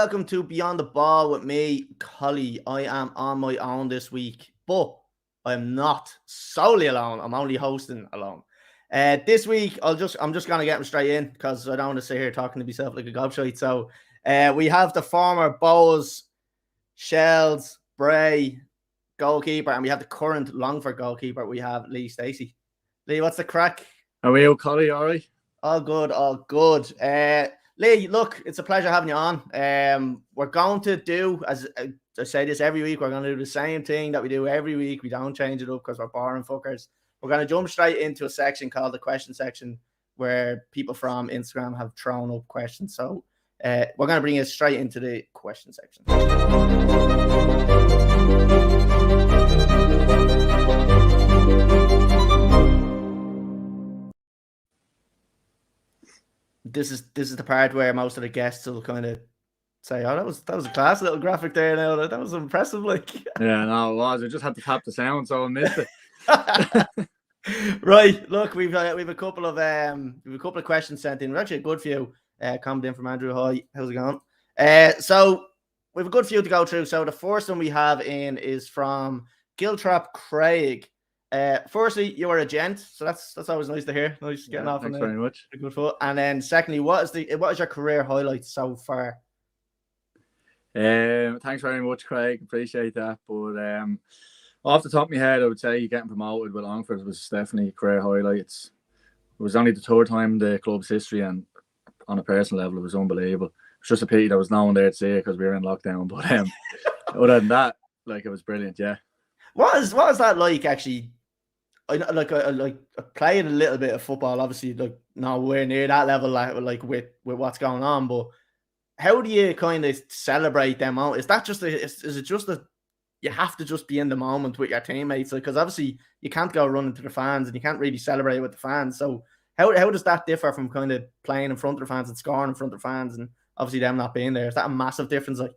welcome to Beyond the Ball with me, Collie. I am on my own this week, but I'm not solely alone. I'm only hosting alone. This week, I'm just gonna get him straight in because I don't want to sit here talking to myself like a gobshite. So, we have the former Bows, Shells, Bray goalkeeper, and we have the current Longford goalkeeper. We have Lee Steacy. Lee, what's the crack? How are you, Collie? All right? All good, all good. Lee, look, it's a pleasure having you on. We're going to do, as I say this every week, we're going to do the same thing that we do every week. We don't change it up because we're boring fuckers. We're going to jump straight into a section called the question section where people from Instagram have thrown up questions. So we're going to bring you straight into the question section. This is the part where most of the guests will kind of say, "Oh, that was a class little graphic there. Now that was impressive." Like, yeah, no, it was. I just had to tap the sound, so I missed it. Right. Look, we've a couple of questions sent in. We're actually a good few coming in from Andrew. Hi, how's it going? So we have a good few to go through. So the first one we have in is from Giltrap Craig. Firstly, you are a gent, so that's always nice to hear. Nice getting off. Thanks very much. Good foot. And then secondly, what is your career highlight so far? Thanks very much, Craig. Appreciate that. But off the top of my head, I would say getting promoted with Longford was definitely a career highlight. It was only the third time in the club's history, and on a personal level, it was unbelievable. It's just a pity there was no one there to see it because we were in lockdown. But other than that, like, it was brilliant. Yeah. What is that like actually? I playing a little bit of football, obviously, like nowhere near that level, like with what's going on. But how do you kind of celebrate them out? Is that just is it just that you have to just be in the moment with your teammates? Like, because obviously you can't go running to the fans and you can't really celebrate with the fans. So how does that differ from kind of playing in front of the fans and scoring in front of the fans and obviously them not being there? Is that a massive difference? Like,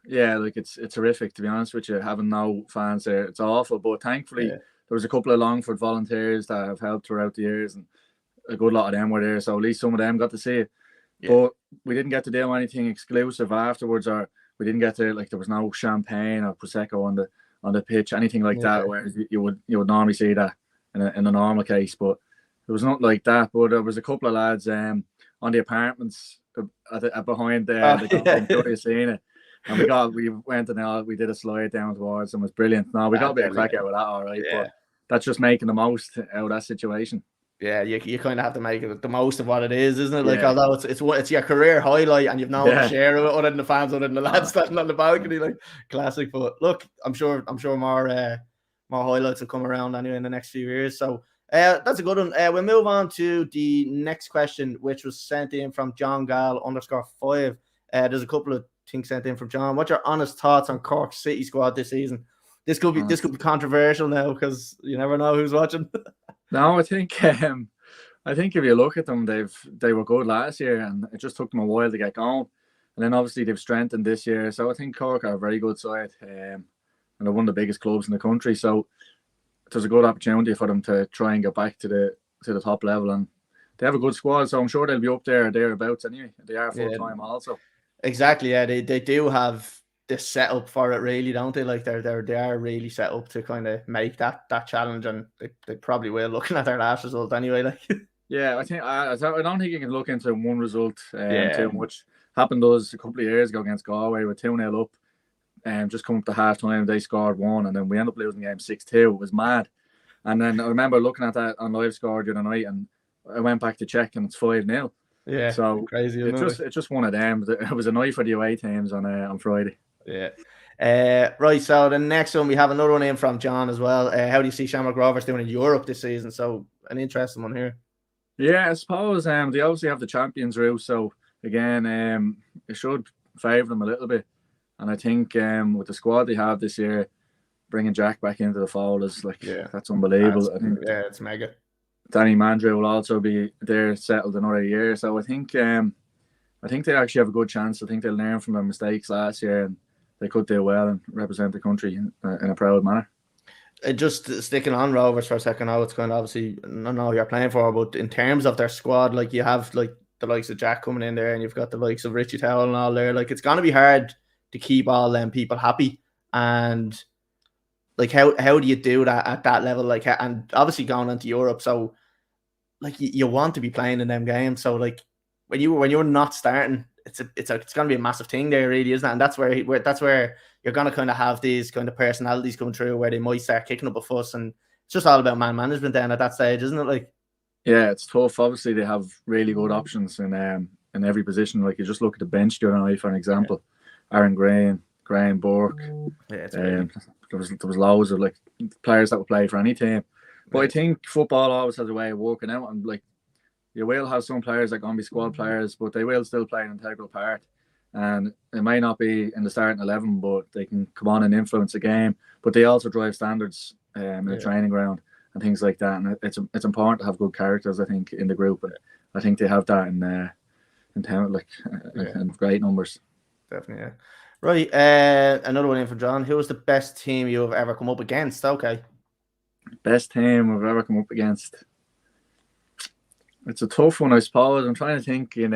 yeah, like it's horrific, to be honest with you. Having no fans there, it's awful. But thankfully, there was a couple of Longford volunteers that have helped throughout the years, and a good lot of them were there. So at least some of them got to see it. Yeah. But we didn't get to do anything exclusive afterwards, or we didn't get to, like, there was no champagne or prosecco on the pitch, anything like that. Whereas you would normally see that in a normal case. But there was nothing like that. But there was a couple of lads on the apartments behind the scene. And we went and we did a slide down towards them. It was brilliant. No, we got a bit of crack out of that, all right. Yeah. But that's just making the most out of that situation. Yeah, you kind of have to make it the most of what it is, isn't it? Like, although it's your career highlight and you've no one to share it other than the fans, other than the lads standing on the balcony, like, classic. But look, I'm sure more highlights will come around anyway in the next few years. So that's a good one. We'll move on to the next question, which was sent in from John Gall _5. There's a couple of things sent in from John. What's your honest thoughts on Cork City squad this season? This could be controversial now because you never know who's watching. No, I think if you look at them, they were good last year, and it just took them a while to get going. And then obviously they've strengthened this year, so I think Cork are a very good side, and they're one of the biggest clubs in the country. So there's a good opportunity for them to try and get back to the top level, and they have a good squad. So I'm sure they'll be up there or thereabouts anyway. They are full time also. Exactly, yeah. They do have this set up for it, really, don't they? Like, they are really set up to kind of make that challenge, and they probably will, looking at their last result anyway. Like, yeah, I don't think you can look into one result too much. Happened to us a couple of years ago against Galway with 2-0 up, and just coming up to half time, they scored one, and then we ended up losing the game 6-2. It was mad. And then I remember looking at that on live score the other night, and I went back to check, and it's 5-0. Yeah, so crazy. It's just one of them. It was a night for the away teams on Friday. Yeah. Right. So the next one, we have another one in from John as well. How do you see Shamrock Rovers doing in Europe this season? So an interesting one here. Yeah, I suppose they obviously have the Champions route, so again, it should favour them a little bit. And I think with the squad they have this year, bringing Jack back into the fold is that's unbelievable. I think it's mega. Danny Mandre will also be there, settled another year. So I think they actually have a good chance. I think they'll learn from their mistakes last year, and they could do well and represent the country in a proud manner. Just sticking on Rovers for a second, now it's kind of obviously I don't know who you're playing for, but in terms of their squad, like, you have like the likes of Jack coming in there, and you've got the likes of Richie Towell and all there. Like, it's going to be hard to keep all them people happy. And like, how do you do that at that level? Like, and obviously going into Europe, so like you want to be playing in them games. So like when you're not starting, it's going to be a massive thing there, really, isn't it? And that's where you're going to kind of have these kind of personalities coming through, where they might start kicking up a fuss, and it's just all about man management then at that stage, isn't it? Like, yeah, it's tough. Obviously, they have really good options in every position. Like, you just look at the bench the other night, for an example. Aaron Graham Burke. Yeah, it's there was loads of like players that would play for any team. But I think football always has a way of working out, and like, you will have some players that are going to be squad players, but they will still play an integral part. And it may not be in the starting 11, but they can come on and influence the game. But they also drive standards in the training ground and things like that. And it's important to have good characters, I think, in the group. And I think they have that in town, like, in great numbers. Definitely, yeah. Right, another one in from John. Who was the best team you have ever come up against? Okay. Best team I've ever come up against. It's a tough one, I suppose. I'm trying to think in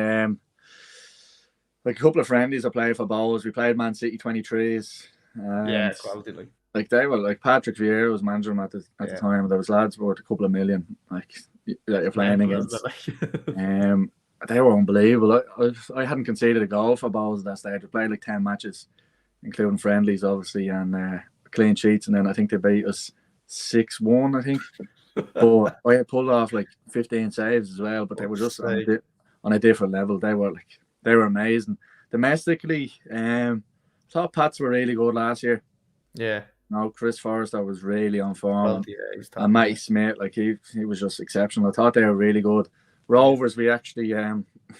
like a couple of friendlies I played for Bowls. We played Man City 23s. Yeah, quality, like they were like Patrick Vieira was manager at the time. There was lads worth a couple of million like that you're playing against. They were unbelievable. I hadn't conceded a goal for Bowls at that stage. We played like 10 matches, including friendlies, obviously, and clean sheets. And then I think they beat us 6-1, I think. But I had pulled off like 15 saves as well. But they were just on a different level. They were amazing. Domestically, thought Pats were really good last year. Yeah. No, Chris Forrester was really on form. And Matty Smith, like he was just exceptional. I thought they were really good. Rovers, we actually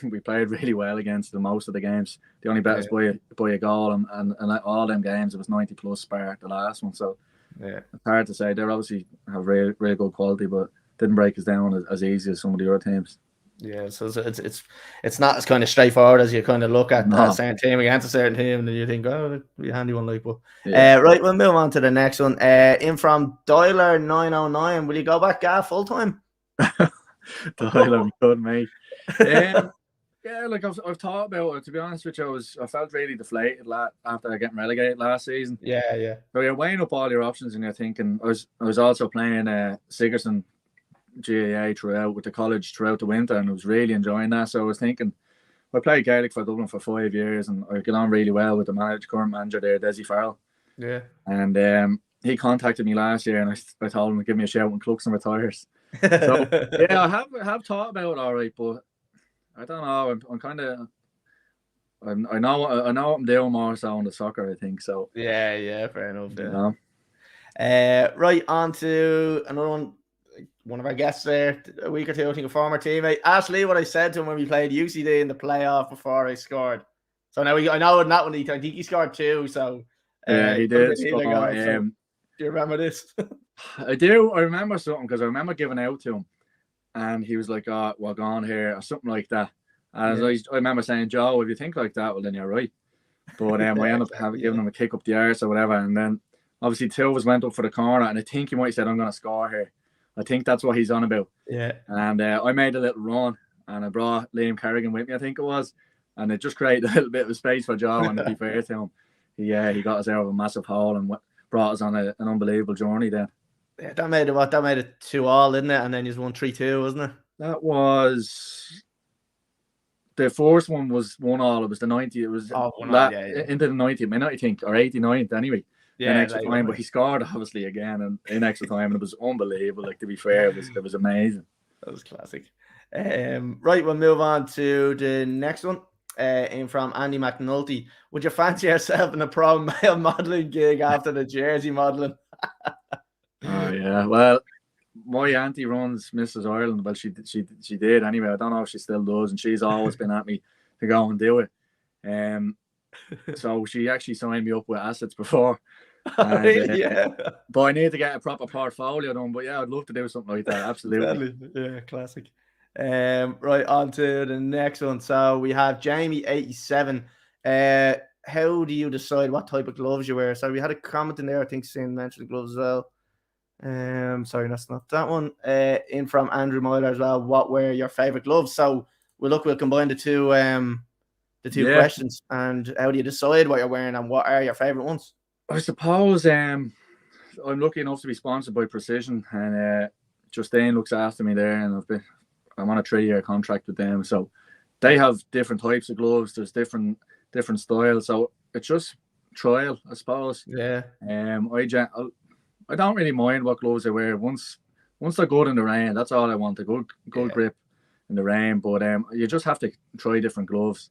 we played really well against them most of the games. They only bet us by a goal, and all them games it was 90+ spare the last one. So it's hard to say. They obviously have really good quality, but didn't break us down as easy as some of the other teams. Yeah, so it's not as kind of straightforward as you kind of look at a certain team against a certain team, and then you think, oh, that'd be a handy one, like. But right, we'll move on to the next one. In from Doyler 909, will you go back full time? Doyler, we could, mate. Yeah, like I've thought about it. To be honest with you, I felt really deflated after getting relegated last season. Yeah. So you're weighing up all your options, and you're thinking. I was also playing Sigerson GAA throughout with the college throughout the winter, and I was really enjoying that. So I was thinking, I played Gaelic for Dublin for 5 years, and I got on really well with the current manager there, Desi Farrell. Yeah. And he contacted me last year, and I told him to give me a shout when Cluxon retires. So yeah, I have thought about it all right, but I don't know. I'm kind of I know what I'm doing more so on the soccer, I think. So yeah, fair enough. Yeah. Right, on to another one of our guests there a week or two, I think a former teammate. Ask Lee what I said to him when we played UCD in the playoff before I scored. So now I know in that one I think he scored 2. So yeah, he did. Do you remember this? I do. I remember something because I remember giving out to him, and he was like, "Oh, we're gone here," or something like that. And I remember saying, "Joe, if you think like that, well, then you're right." But I ended up giving him a kick up the arse or whatever, and then obviously 2 of us went up for the corner, and I think he might have said, "I'm going to score here." I think that's what he's on about. Yeah. And I made a little run, and I brought Liam Kerrigan with me, I think it was, and it just created a little bit of space for Joe. And to be fair to him, he got us out of a massive hole and brought us on an unbelievable journey then. Yeah, that made it 2-2, didn't it? And then you won 3-2, wasn't it? That was the first one was 1-1. It was the 90. It was into the 90th minute, I think, or 89th anyway. Yeah, in extra time, but he scored obviously again and in extra time, and it was unbelievable. Like, to be fair, it was amazing. That was classic. Right, we'll move on to the next one. In from Andy McNulty. Would you fancy yourself in a pro male modelling gig after the jersey modelling? Oh yeah, well, my auntie runs Mrs. Ireland. Well, she did anyway. I don't know if she still does, and she's always been at me to go and do it. So she actually signed me up with assets before. And, but I need to get a proper portfolio done. But yeah, I'd love to do something like that. Absolutely. Yeah, classic. Right, on to the next one. So we have Jamie 87. How do you decide what type of gloves you wear? So we had a comment in there, I think Sin mentioned gloves as well. Sorry, that's not that one. In from Andrew Myler as well. What were your favorite gloves? So we'll combine the two questions. And how do you decide what you're wearing, and what are your favorite ones? I suppose I'm lucky enough to be sponsored by Precision, and Justine looks after me there, and I'm on a 3-year contract with them, so they have different types of gloves. There's different styles, so it's just trial, I suppose. Yeah. I don't really mind what gloves I wear. Once they're good in the rain, that's all I want. A good grip in the rain. But you just have to try different gloves.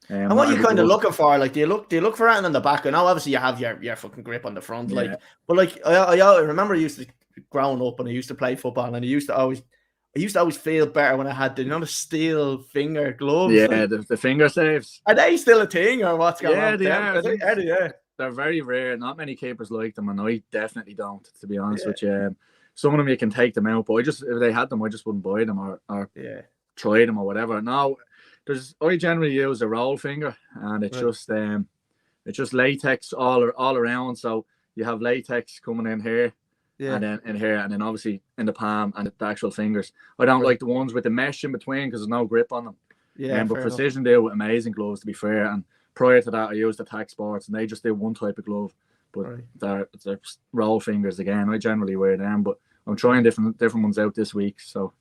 And what are you kind of looking for? Like, do you look for anything on the back? I know obviously you have your fucking grip on the front, like, but like I remember I used to, growing up, and I used to play football, and I used to always feel better when I had the steel finger gloves. Yeah, like, the finger saves. Are they still a thing, or what's going on? Yeah, they are. Yeah. They're very rare. Not many keepers like them, and I definitely don't, to be honest with you. Some of them you can take them out, but if they had them, I just wouldn't buy them or try them or whatever. Now, I generally use a roll finger, and it's just latex all around. So you have latex coming in here, and then in here, and then obviously in the palm and the actual fingers. I don't like the ones with the mesh in between because there's no grip on them. Yeah, but Precision do amazing gloves, to be fair. And prior to that, I used Attack Sports, and they just do one type of glove, but they're roll fingers again. I generally wear them, but I'm trying different ones out this week, so.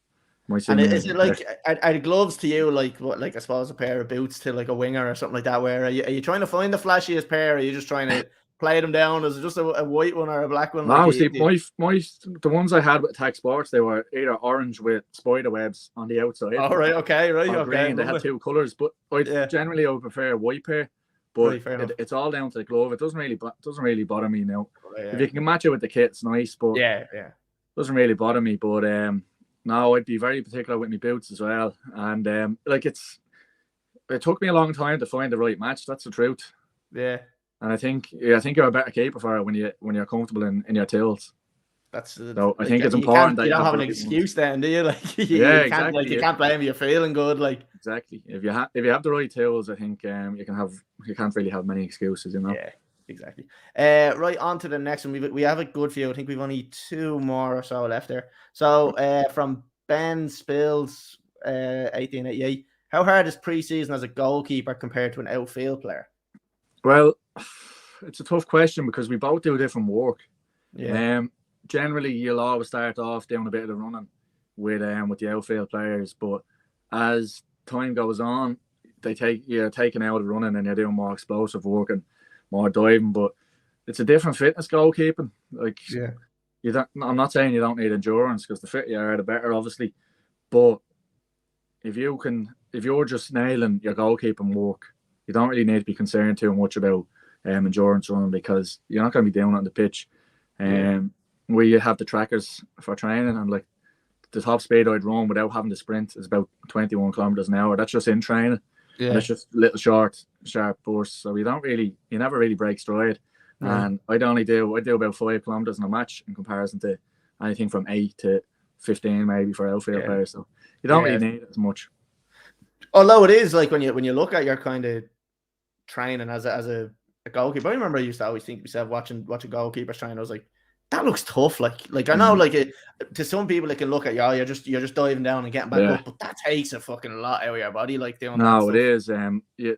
And is it like, are the gloves to you like what, like I suppose a pair of boots to like a winger or something like that? Where are you trying to find the flashiest pair, or are you just trying to play them down? Is it just a white one or a black one? No, see, the ones I had with Attack Sports, they were either orange with spider webs on the outside. Oh, right, okay. Green. They had 2 colours, but generally I would prefer a white pair. But it's all down to the glove. It doesn't really bother me now. If you can match it with the kit, it's nice. But it doesn't really bother me. But no, I'd be very particular with my boots as well. And it took me a long time to find the right match. That's the truth. Yeah. And I think you're a better keeper for it when you're comfortable in your tools. So I think it's important that you don't have an excuse then, do you? Like, you can't blame me. You're feeling good, like. Exactly. If you have the right tools, I think you can't really have many excuses, you know. Yeah, exactly. Right, on to the next one. We have a good few. I think we've only 2 more or so left there. So from Ben Spills, 1888, how hard is pre-season as a goalkeeper compared to an outfield player? Well, it's a tough question because we both do different work. Yeah. Generally, you'll always start off doing a bit of the running with the outfield players, but as time goes on, you're taking out of running and you're doing more explosive work and more diving. But it's a different fitness goalkeeping. Like, I'm not saying you don't need endurance, because the fitter you are, the better, obviously. But if you're just nailing your goalkeeping work, you don't really need to be concerned too much about endurance running, because you're not going to be down on the pitch. Where you have the trackers for training, and like the top speed I'd run without having to sprint is about 21 kilometers an hour. That's just in training. Yeah. That's just little sharp bursts. So you never really break stride. And I do about 5 kilometers in a match in comparison to anything from 8 to 15 maybe for outfield players. So you don't really need it as much. Although it is like when you look at your kind of training as a goalkeeper, I remember I used to always think to myself watching goalkeepers train, I was like, that looks tough. Like I know, to some people it can look at you're just diving down and getting back up, but that takes a fucking lot out of your body. Like doing no, it is.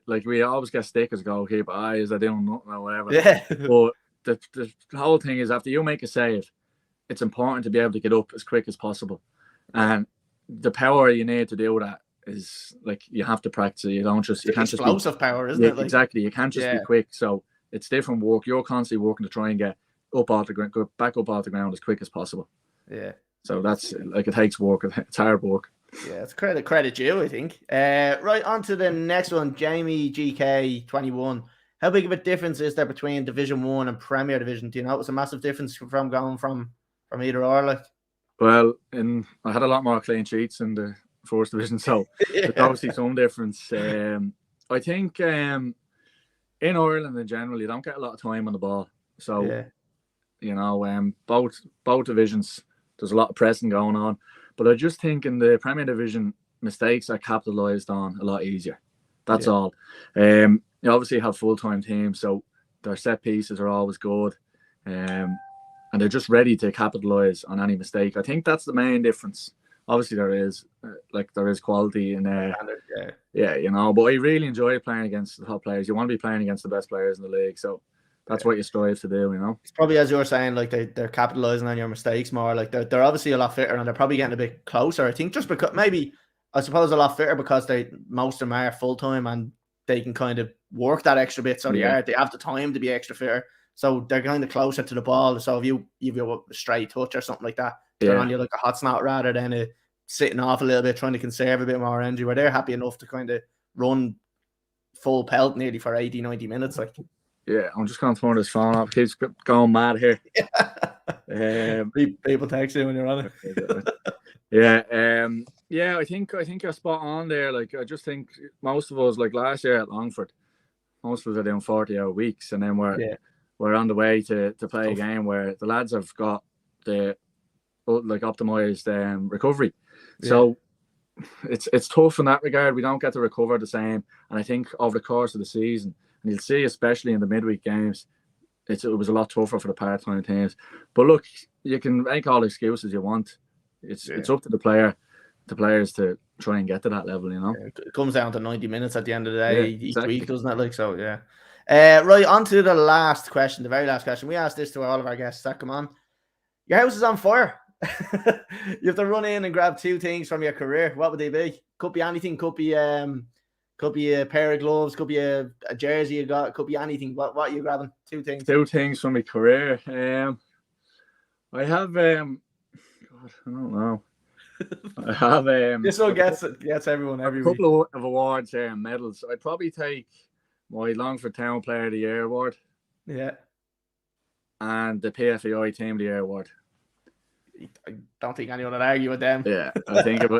Like we always get stick as a goalkeeper. Is I doing nothing or whatever. Yeah. But the whole thing is, after you make a save, it's important to be able to get up as quick as possible, and the power you need to do that is like you have to practice it. You can't just explosive power, isn't it? Like, exactly. You can't just be quick. So it's different work. You're constantly working to try and get up off the ground, go back up off the ground as quick as possible. Yeah. So that's like, it takes work. It's hard work. Yeah, it's credit due, I think. Right, on to the next one, Jamie GK 21. How big of a difference is there between Division 1 and Premier Division? Do you know it was a massive difference from going from either or? Like, well, I had a lot more clean sheets in the First Division, so there's obviously some difference. I think in Ireland in general, you don't get a lot of time on the ball. So you know, both divisions, there's a lot of pressing going on. But I just think in the Premier Division, mistakes are capitalised on a lot easier. That's all. You obviously have full-time teams, so their set pieces are always good. And they're just ready to capitalise on any mistake. I think that's the main difference obviously there is quality in there. Yeah, but I really enjoy playing against the top players. You want to be playing against the best players in the league, so that's what you strive to do. It's probably, as you were saying, like they're capitalizing on your mistakes more. Like they're obviously a lot fitter, and they're probably getting a bit closer. I think just because maybe, I suppose, a lot fitter because most of them are full time and they can kind of work that extra bit. So they have the time to be extra fitter. So they're kind of closer to the ball. So if you a straight touch or something like that, they're on you like a hot snot rather than sitting off a little bit, trying to conserve a bit more energy, where they're happy enough to kind of run full pelt nearly for 80, 90 minutes. Like, yeah, I'm just going to turn this phone off. Keeps going mad here. People text you when you're on it. I think you're spot on there. Like, I just think most of us, like last year at Longford, most of us are doing 40-hour weeks, and then we're on the way to play a game where the lads have got the optimized recovery. So it's tough in that regard. We don't get to recover the same, and I think over the course of the season, and you'll see especially in the midweek games, it was a lot tougher for the part-time teams. But look, you can make all the excuses you want. It's up to the players to try and get to that level. It comes down to 90 minutes at the end of the day each week, doesn't it? Like, so right, on to the last question, the very last question. We asked this to all of our guests. Come on, your house is on fire. You have to run in and grab 2 things from your career. What would they be? Could be anything. Could be a pair of gloves. Could be a jersey you got. Could be anything. What are you grabbing? 2 things. 2 things from my career. I have God, I don't know. I have this one gets everyone everywhere. A couple of awards here and medals. I'd probably take my Longford Town Player of the Year award. Yeah. And the PFAI Team of the Year award. I don't think anyone would argue with them. Yeah, I think if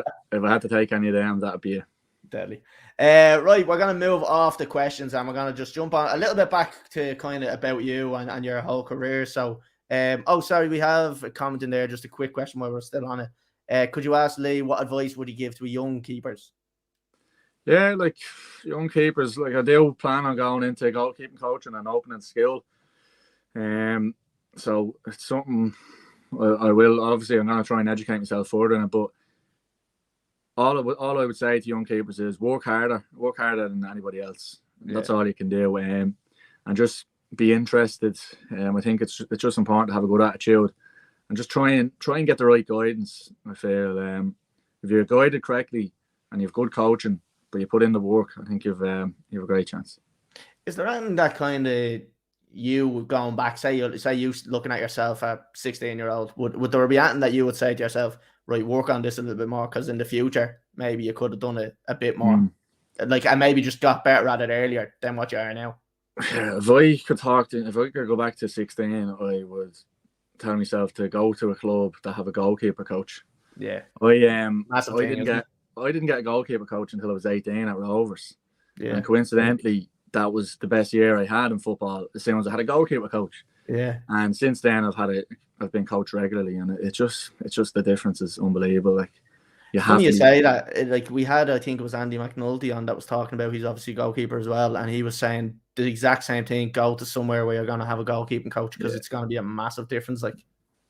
I had to take any of them, that'd be it. Deadly. Right, we're going to move off the questions and we're going to just jump on a little bit back to kind of about you and your whole career. So, sorry, we have a comment in there, just a quick question while we're still on it. Could you ask Lee, what advice would he give to young keepers? Yeah, like young keepers, like I do plan on going into goalkeeping coaching and opening skill. So it's something I will, obviously, I'm going to try and educate myself further in it, but all I would say to young keepers is work harder than anybody else. That's all you can do, and just be interested. I think it's just important to have a good attitude and just try and get the right guidance. I feel if you're guided correctly and you've good coaching, but you put in the work, I think you've a great chance. Is there anything that kind of you going back, say you looking at yourself at 16-year-old, would there be anything that you would say to yourself, right, work on this a little bit more, because in the future maybe you could have done it a bit more, like, and maybe just got better at it earlier than what you are now? If I could go back to 16, I would tell myself to go to a club that have a goalkeeper coach. Yeah. I didn't get a goalkeeper coach until I was 18 at Rovers. Yeah. And coincidentally, that was the best year I had in football as soon as I had a goalkeeper coach. Yeah. And since then I've been coached regularly, and it's just the difference is unbelievable. Like, you say that, like, we had, I think it was Andy McNulty on that was talking about, he's obviously a goalkeeper as well, and he was saying the exact same thing: go to somewhere where you're going to have a goalkeeping coach, because it's going to be a massive difference. Like,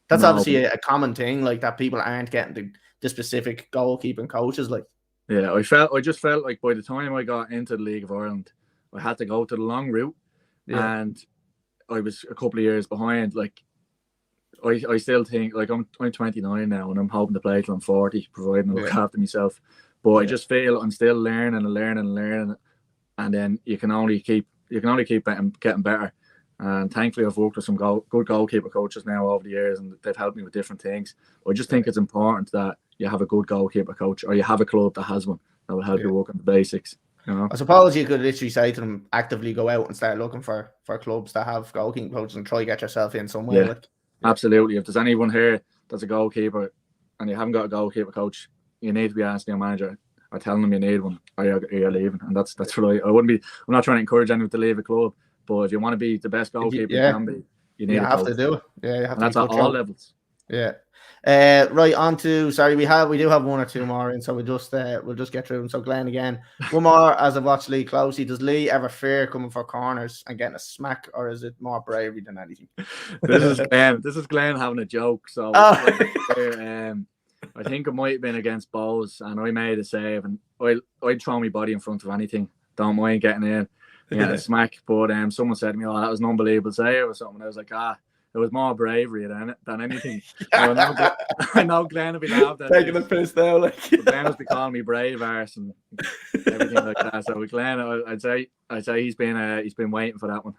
that's obviously a common thing, like, that people aren't getting the specific goalkeeping coaches. Like, yeah, I just felt like by the time I got into the League of Ireland, I had to go to the long route, and I was a couple of years behind. Like, I still think, like, I'm 29 now, and I'm hoping to play till I'm 40, providing I look after myself. But I just feel I'm still learning, and then you can only keep getting better. And thankfully, I've worked with some good goalkeeper coaches now over the years, and they've helped me with different things. I just think it's important that you have a good goalkeeper coach, or you have a club that has one that will help you work on the basics. I suppose you could literally say to them, actively go out and start looking for clubs that have goalkeeping coaches and try to get yourself in somewhere. Yeah, absolutely. If there's anyone here that's a goalkeeper and you haven't got a goalkeeper coach, you need to be asking your manager or telling them you need one, or you're leaving. And that's what I'm not trying to encourage anyone to leave a club, but if you want to be the best goalkeeper you can be, you have to do it. Yeah, you have to. That's at all levels. Yeah. Right, on to, sorry, we do have one or two more in, so we'll just get through them. So Glenn, again, one more, as I've watched Lee closely, does Lee ever fear coming for corners and getting a smack, or is it more bravery than anything? This is Glenn having a joke. So I think it might have been against Bowes, and I made a save, and I'd throw my body in front of anything. Don't mind getting in. Yeah, a smack. But someone said to me, "Oh, that was an unbelievable save," or something. I was like, it was more bravery than anything. I know Glenn will be laughed at. Taking the piss now, like. Glenn must be calling me brave arse and everything like that. So with Glenn, I'd say he's been waiting for that one.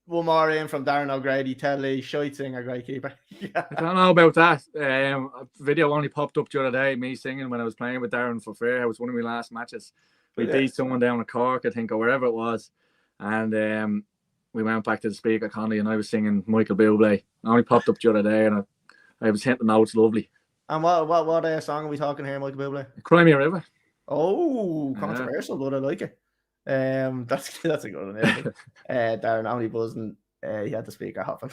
One more in from Darren O'Grady. Tell Lee, shite singer, great keeper. I don't know about that. A video only popped up the other day, me singing when I was playing with Darren for Fair. It was one of my last matches. We beat someone down at Cork, I think, or wherever it was. And we went back to the speaker, Conley, and I was singing Michael Bublé. It only popped up the other day, and I was hitting the notes lovely. And what song are we talking here, Michael Bublé? Cry Me a River. Oh, controversial, but I like it. That's a good one. Yeah. Darren only buzzing. He had the speaker hopping.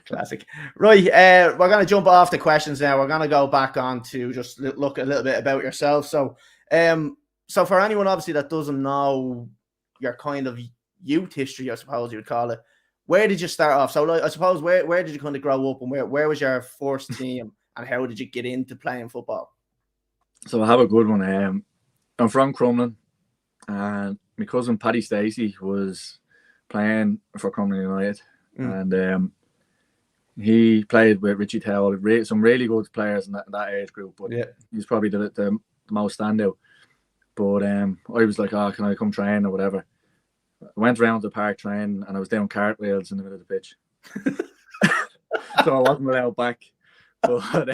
Classic. Right, we're going to jump off the questions now. We're going to go back on to just look a little bit about yourself. So for anyone obviously that doesn't know your kind of youth history, I suppose you would call it, where did you start off? So I suppose where did you kind of grow up, and where was your first team, and how did you get into playing football? So I have a good one. I'm from Crumlin, and my cousin Paddy Steacy was playing for Crumlin United, and he played with Richie Towell, some really good players in that age group, but he's probably the most standout. But I was like, can I come train or whatever? I went around the park training, and I was doing cartwheels in the middle of the pitch. So I wasn't allowed back. But how'd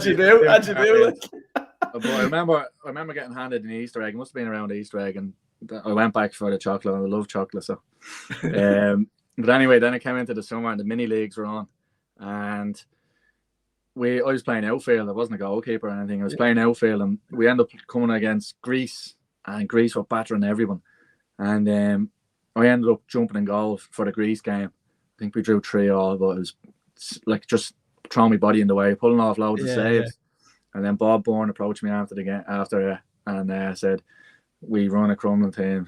you do? But I remember getting handed an Easter egg. It must have been around Easter egg, and I went back for the chocolate, and I love chocolate. So, but anyway, then it came into the summer, and the mini leagues were on, and I was playing outfield. I wasn't a goalkeeper or anything. I was playing outfield, and we ended up coming against Greece, and Greece were battering everyone. And I ended up jumping in goal for the Greece game. I think we drew 3-3, but it was like just throwing my body in the way, pulling off loads of saves. And then Bob Bourne approached me after the game, and said, "We run a Crumlin team.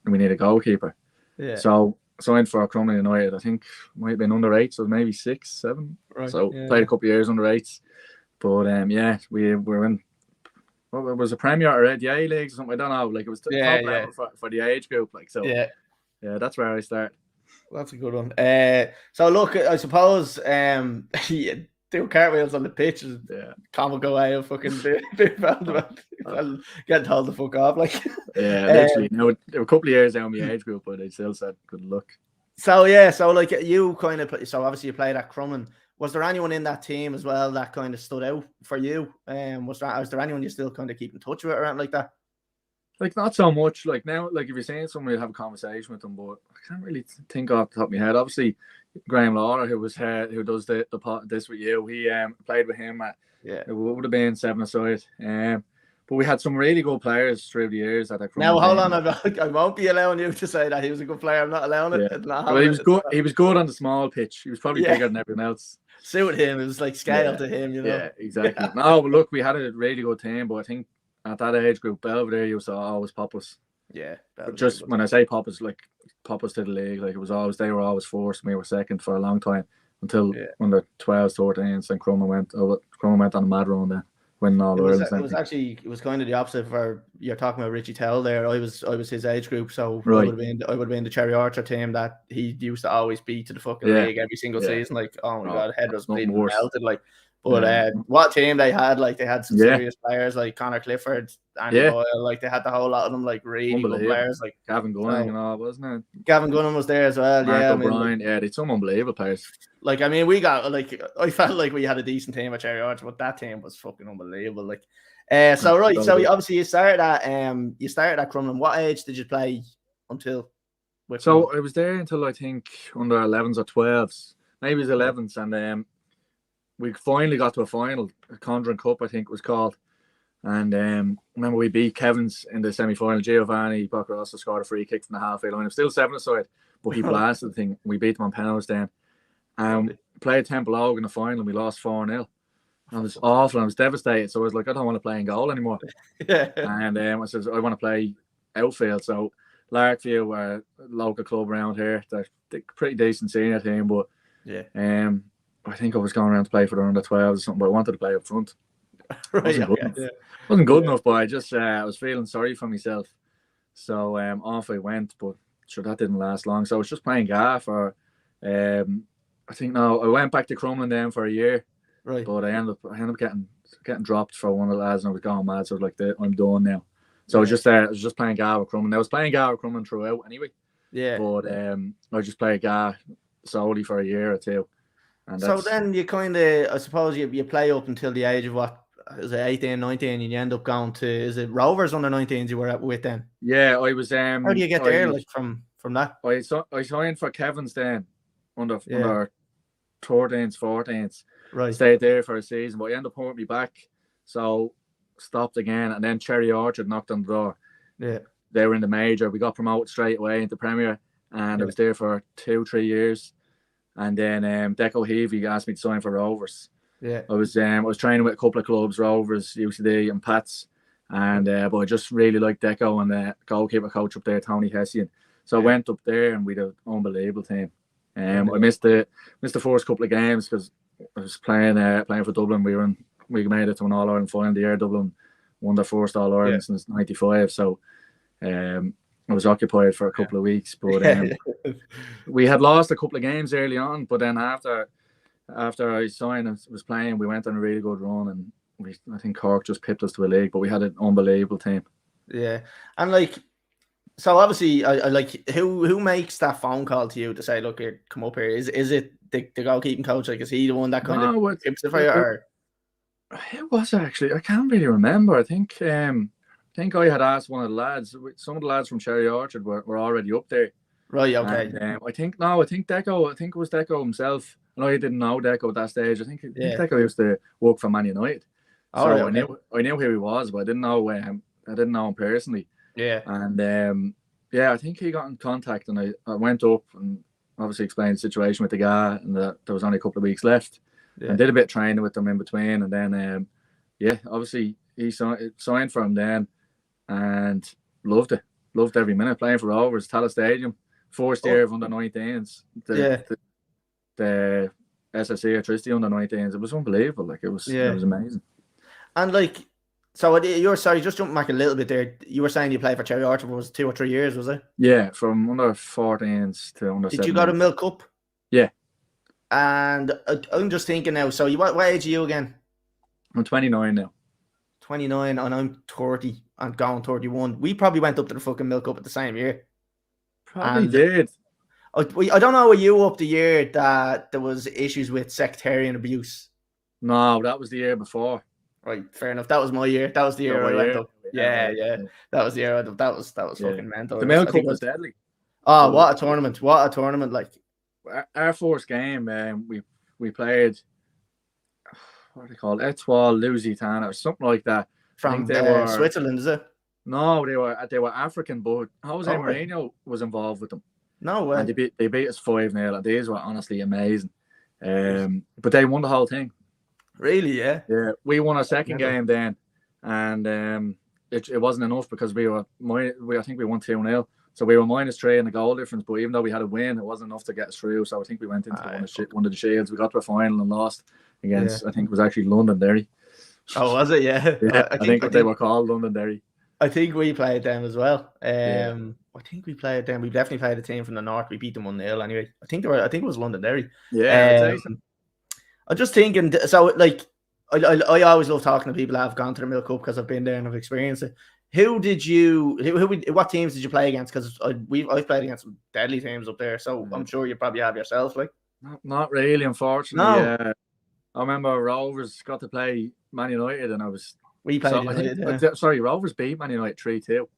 We need a goalkeeper." Yeah. So signed for Crumlin United. I think might have been under 8, so maybe 6, 7. Right. So played a couple of years under 8s. But we were in. What was a Premier or the A League or something? I don't know. Like it was top level for the age group. Like so. Yeah, that's where I start. That's a good one. So look, I suppose do cartwheels on the pitch is comic away and fucking do get told to fuck off. Like literally. There were a couple of years down my age group, but they still said good luck. So like you kind of so obviously you played at Crumlin. Was there anyone in that team as well that kind of stood out for you? Was there anyone you still kind of keep in touch with or anything like that? Like not so much. Like now, like if you're saying somebody, you'll have a conversation with them, but I can't really think off the top of my head. Obviously, Graham Lawler, who does the this with you, he played with him at it would have been 7-a-side. But we had some really good players through the years that now hold on, I won't be allowing you to say that he was a good player. I'm not allowing it. Well, he was good. He was good on the small pitch. He was probably bigger than everyone else. Suit him. It was like scale to him, you know. Yeah, exactly. No, but look, we had a really good team, but I think at that age group, Belvedere used to always pop us. Yeah. But just when I say pop us, like pop us to the league, like it was always they were always first, and we were second for a long time until under 12s, 13s, then Crumlin went on a mad run then. Winning all the Ireland. It was kind of the opposite for you're talking about Richie Towell there. I was his age group, so I would have been the Cherry Archer team that he used to always beat to the fucking league every single season. Like, oh my god, head was bleeding melted. Like, but what team they had? Like, they had some serious players like Connor Clifford, Andy Boyle. Like, they had the whole lot of them. Like, really good players. Like Gavin Gunning and all, wasn't it? Gavin Gunning was there as well. Mark O'Brien. They had some unbelievable players. Like, I mean, we got like I felt like we had a decent team at Cherry Archer, but that team was fucking unbelievable. Like, so obviously you started at Crumlin. What age did you play until? So I was there until I think under 11s or 12s, maybe it was 11s, and we finally got to a final, a Condren Cup, I think it was called. And remember we beat Kevin's in the semi-final. Giovanni Boccarossa scored a free kick from the halfway line. It was still 7-a-side, but he blasted the thing. We beat them on penalties then. Played Temple Oak in the final. We lost 4-0. And it was awful. I was devastated. So I was like, I don't want to play in goal anymore. And I said, I want to play outfield. So Larkview were a local club around here. They're a pretty decent senior team, but Yeah. I think I was going around to play for the under 12s or something, but I wanted to play up front. Right. Wasn't good enough, but I just I was feeling sorry for myself. So off I went, but sure that didn't last long. So I was just playing GA for I think I went back to Crumlin then for a year. Right. But I ended up getting dropped for one of the lads and I was going mad. So I was like, I'm done now. So I was just there. I was just playing GA with Crumlin. I was playing GA with Crumlin throughout anyway. Yeah. But I just played GA solely for a year or two. And so then you kind of, I suppose you play up until the age of what is it, 18, 19, and you end up going to, is it Rovers under 19s you were with then? Yeah, I was. How do you get there, like from that? I signed for Kevin's then under 13s, 14s. Right. Stayed there for a season, but I ended up hurting me back, so stopped again. And then Cherry Orchard knocked on the door. Yeah. They were in the major. We got promoted straight away into Premier, and I was there for 2-3 years. And then Deco Heavey asked me to sign for Rovers. Yeah. I was training with a couple of clubs, Rovers, UCD, and Pats, and but I just really liked Deco and the goalkeeper coach up there, Tony Hessian. So I went up there, and we had an unbelievable team. I missed the first couple of games because I was playing for Dublin. We made it to an All-Ireland final the year. Dublin won their first All-Ireland since '95. So I was occupied for a couple of weeks, but we had lost a couple of games early on. But then after I signed and was playing, we went on a really good run, and I think Cork just pipped us to a league. But we had an unbelievable team. Yeah, and like, so obviously, I like who makes that phone call to you to say, look, here, come up here? Is it the goalkeeping coach? Like, is he the one that kind of tips it for you? Or? It was actually, I can't really remember. I think I had asked one of the lads. Some of the lads from Cherry Orchard were already up there. Right. Okay. And, I think Deco. I think it was Deco himself. I know he didn't know Deco at that stage. I think Deco used to work for Man United. So I knew who he was, but I didn't know him personally. Yeah. And I think he got in contact, and I went up and obviously explained the situation with the guy, and that there was only a couple of weeks left, and did a bit of training with them in between, and then obviously he signed for him then, and loved it. Loved every minute playing for Rovers, Tallaght Stadium, first year of under 19s. The SSE electricity under 19s. It was unbelievable. Like it was amazing. And like, so you're sorry, just jumping back a little bit there. You were saying you played for Cherry Orchard was 2 or 3 years, was it? Yeah, from under 14s to under 17s. Did you go to Milk Cup? Yeah. And I'm just thinking now. So what age are you again? I'm 29 now. 29, and I'm 30 and going 31. We probably went up to the fucking Milk Cup at the same year. Probably did. I don't know, were you up the year that there was issues with sectarian abuse? No, that was the year before. Right, fair enough. That was my year. That was the year I went up. Yeah. That was the year. That was fucking mental. The Milk Cup was deadly. Oh, what a tournament! What a tournament! Like our first game, we played. What do they call it? Etoile Lusitana or something like that. From Switzerland, is it? No, they were African, but Jose Mourinho was involved with them. No way. And they beat us 5-0, and these were honestly amazing. But they won the whole thing. Really? Yeah. Yeah, we won our second game then, and it wasn't enough because I think we won 2-0. So we were -3 in the goal difference, but even though we had a win, it wasn't enough to get us through. So I think we went into one of the shields. We got to a final and lost against, I think it was actually Londonderry. Oh, was it? Yeah. Yeah, I think they were called Londonderry. I think we played them as well. I think we played them. We definitely played a team from the north. We beat them 1-0 anyway. I think it was Londonderry. Yeah. I'm just thinking. So like, I always love talking to people that have gone to the Milk Cup because I've been there and I've experienced it. What teams did you play against? Because I've played against some deadly teams up there. So I'm sure you probably have yourself. Like, not really, unfortunately. No. I remember Rovers got to play Man United, and we played United. Sorry, Rovers beat Man United 3-2.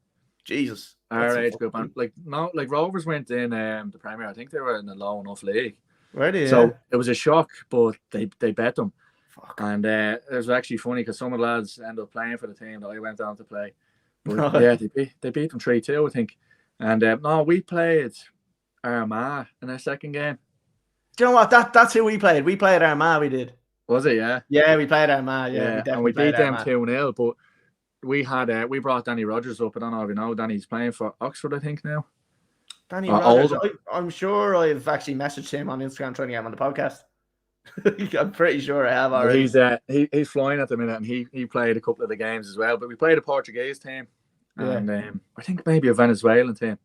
Jesus, our age group, and Rovers went in the Premier. I think they were in a low enough league. Really? So it was a shock, but they bet them. Fuck. And it was actually funny because some of the lads ended up playing for the team that I went on to play. But they beat them 3-2, I think. And we played Armagh in our second game. Do you know what? That's who we played. We played Armagh. We did. Was it? Yeah. Yeah, we played Armagh. Yeah, and we beat them 2-0. But we brought Danny Rogers up. I don't know if you know. Danny's playing for Oxford, I think now. Danny Rogers. I'm sure I've actually messaged him on Instagram trying to get him on the podcast. I'm pretty sure I have already. He's flying at the minute, and he played a couple of the games as well. But we played a Portuguese team, and I think maybe a Venezuelan team.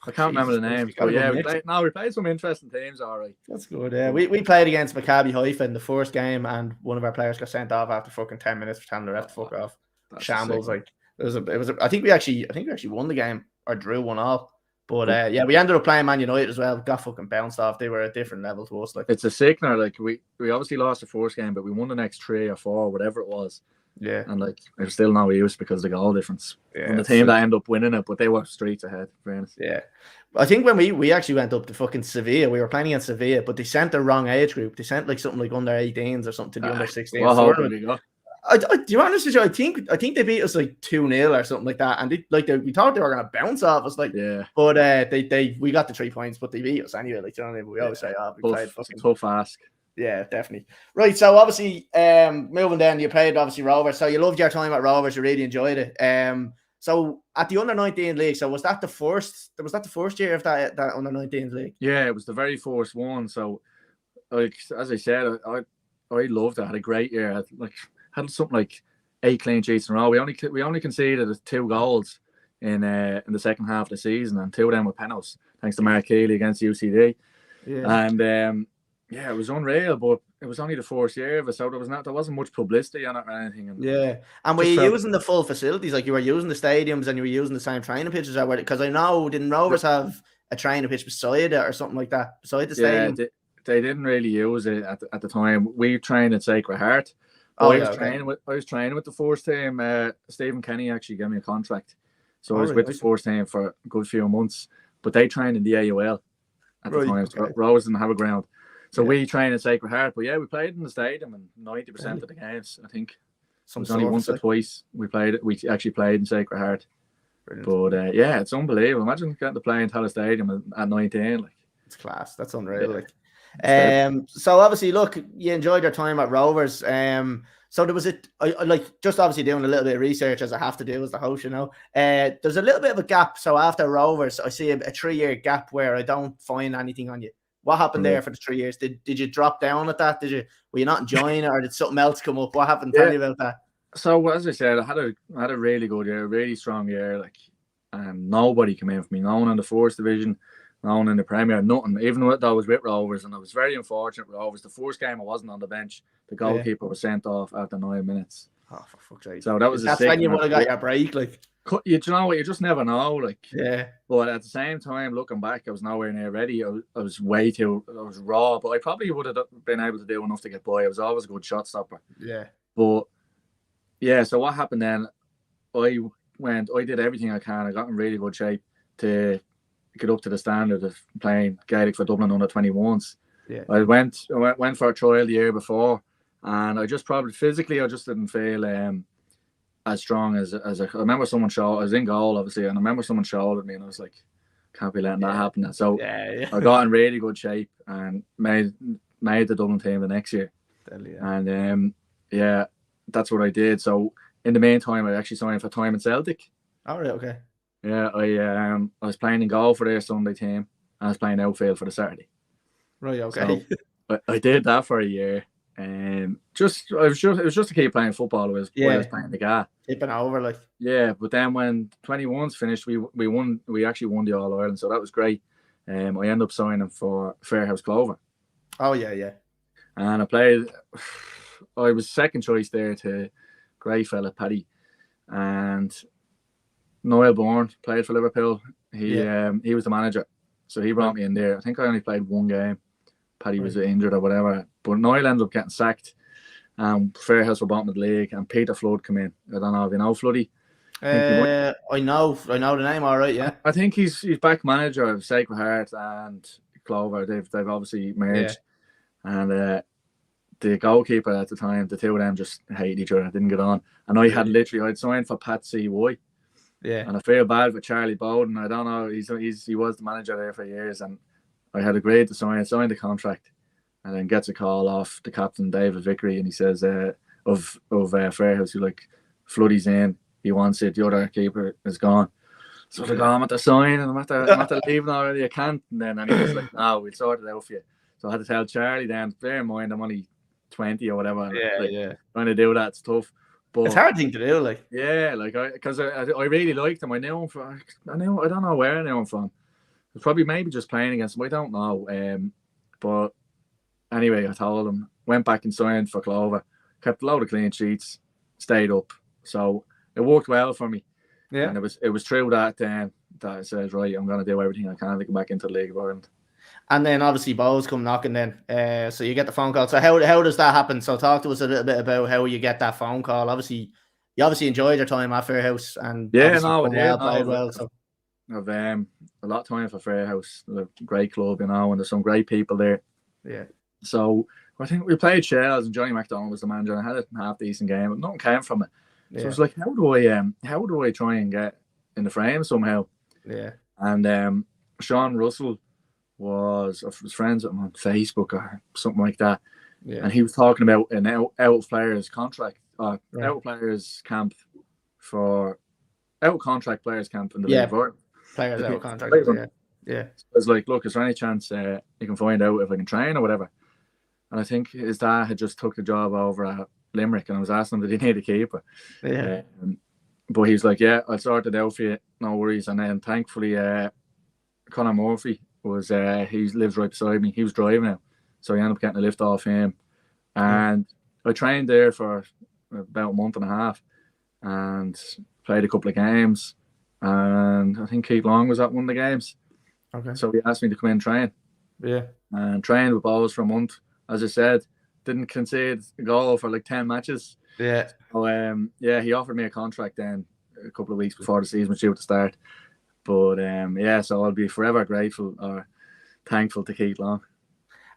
I can't remember the names, but yeah, we played some interesting teams. All right, that's good. Yeah, we played against Maccabi Haifa in the first game, and one of our players got sent off after fucking 10 minutes for telling the ref to fuck off. Shambles. Like it was. I think we actually won the game or drew 1-1. But yeah, we ended up playing Man United as well. Got fucking bounced off. They were a different level to us. Like it's a sickener. Like we obviously lost the first game, but we won the next 3 or 4, whatever it was. Yeah, and like there's still no use because of the goal difference. Yeah, and the team that ended up winning it, but they were streets ahead. Fairness. Yeah, I think when we actually went up to fucking Sevilla, we were playing against Sevilla, but they sent the wrong age group. They sent like something like under 18s or something to the under 16s. To be honest with you, I think they beat us like 2-0 or something like that, and we thought they were gonna bounce off us, like but we got the 3 points, but they beat us anyway. Like, you know what I mean? We always say, we played fucking tough ask. Yeah, definitely. Right, so obviously, moving down, you played obviously Rovers, so you loved your time at Rovers, you really enjoyed it. So at the under-19 league, so was that the first year of that under-19 league? Yeah, it was the very first one. So, like as I said, I loved it. I had a great year. I had something like 8 clean sheets in a row. We only conceded 2 goals in the second half of the season, and 2 of them were penalties, thanks to Mark Keeley against UCD. Yeah. And yeah, it was unreal, but it was only the first year of it, so there wasn't much publicity on it or anything. And were you using the full facilities? Like, you were using the stadiums and you were using the same training pitches? Because I know, didn't Rovers have a training pitch beside it or something like that, beside the stadium? Yeah, they didn't really use it at the time. We trained in Sacred Heart. I was training with the first team. Stephen Kenny actually gave me a contract, so I was with the first team for a good few months. But they trained in the AUL at the time. So Rovers didn't have a ground, so we trained in Sacred Heart. But yeah, we played in the stadium, and 90% of the games, I think, it was only once or twice we played it. We actually played in Sacred Heart. Brilliant. But yeah, it's unbelievable. Imagine getting to play in Tallaght Stadium at 19. Like, it's class. That's unreal. Yeah. Like. So obviously, look, you enjoyed your time at Rovers. So there was just obviously doing a little bit of research, as I have to do as the host, you know. There's a little bit of a gap. So after Rovers, I see a 3-year gap where I don't find anything on you. What happened there for the 3 years? Did you drop down at that? Were you not enjoying it, or did something else come up? What happened? Tell me about that. So as I said, I had a really good year, really strong year. Like, nobody came in for me. No one in the first division. No one in the Premier, nothing. Even though I was with Rovers, and I was very unfortunate with Rovers. The first game I wasn't on the bench. The goalkeeper was sent off after 9 minutes. Oh, for fuck's sake! So that's when you would have got your break, like. You know what? You just never know, like. Yeah. But at the same time, looking back, I was nowhere near ready. I was raw, but I probably would have been able to do enough to get by. I was always a good shot stopper. Yeah. But yeah, so what happened then? I did everything I can. I got in really good shape to get up to the standard of playing Gaelic for Dublin under 21s. Yeah. I went for a trial the year before, and I just probably physically I just didn't feel as strong as I remember. Someone I was in goal obviously, and I remember someone shouldered me, and I was like, can't be letting that happen. So I got in really good shape and made the Dublin team the next year. And that's what I did. So in the meantime, I actually signed for time in Celtic. Oh, right, okay. Yeah, I was playing in goal for their Sunday team. I was playing outfield for the Saturday. Right, okay. So I did that for a year. It was just to keep playing football. I was playing the guy. Keeping over, like. Yeah, but then when 21s finished, we actually won the All Ireland, so that was great. I ended up signing for Fairhouse Clover. Oh yeah. And I was second choice there to great fella Paddy, and Noel Bourne played for Liverpool. He was the manager, so he brought me in there. I think I only played 1 game. Paddy was injured or whatever, but Noel ended up getting sacked. Fairhouse were bottom of the league, and Peter Flood came in. I don't know if you know Floody. I know the name, all right. Yeah, I think he's back manager of Sacred Heart and Clover. They've obviously merged, and the goalkeeper at the time, the two of them just hated each other. Didn't get on, and I'd signed for Pat CY. Yeah, and I feel bad for Charlie Bowden. I don't know. He was the manager there for years, and I had agreed to signed the contract, and then gets a call off the captain David Vickery, and he says of Fairhouse, who like Floody's in, he wants it. The other keeper is gone, So I was like, oh, I'm at the sign and I'm at the leaving already. I can't. And then he was like, no, we'll sort it out for you. So I had to tell Charlie then, bear in mind, I'm only 20 or whatever. Trying to do that's tough. But it's a hard thing to do, like. Yeah, like because I really liked him. I don't know where I knew him from. It was probably maybe just playing against him. I don't know. But anyway, I told him. Went back and signed for Clover. Kept a load of clean sheets. Stayed up. So it worked well for me. Yeah. And it was true that I said, right, I'm going to do everything I can to get back into the League of Ireland. And then obviously Bowes come knocking then. So you get the phone call. So how does that happen? So talk to us a little bit about how you get that phone call. Obviously, you enjoyed your time at Fairhouse and played well. So I've a lot of time for Fairhouse. A great club, and there's some great people there. Yeah. So I think we played Shells and Johnny McDonald was the manager. And I had a half decent game, but nothing came from it. So I was like, how do I try and get in the frame somehow? Yeah. And Sean Russell was friends with him on Facebook or something like that. Yeah. And he was talking about an out players contract, out players camp out contract players camp in the League of Ireland. Players out contract. Yeah. So I was like, look, is there any chance you can find out if I can train or whatever? And I think his dad had just took the job over at Limerick, and I was asking him, did he need a keeper? Yeah. But he was like, yeah, I'll sort it out for you, no worries. And then thankfully, Conor Murphy he lives right beside me. He was driving now, so he ended up getting a lift off him. And I trained there for about a month and a half, and played a couple of games. And I think Keith Long was at one of the games. Okay. So he asked me to come in and train. Yeah. And trained with Bowes for a month. As I said, didn't concede a goal for like 10 matches. Yeah. So he offered me a contract then a couple of weeks before the season was due to start. But so I'll be forever grateful or thankful to Keith Long.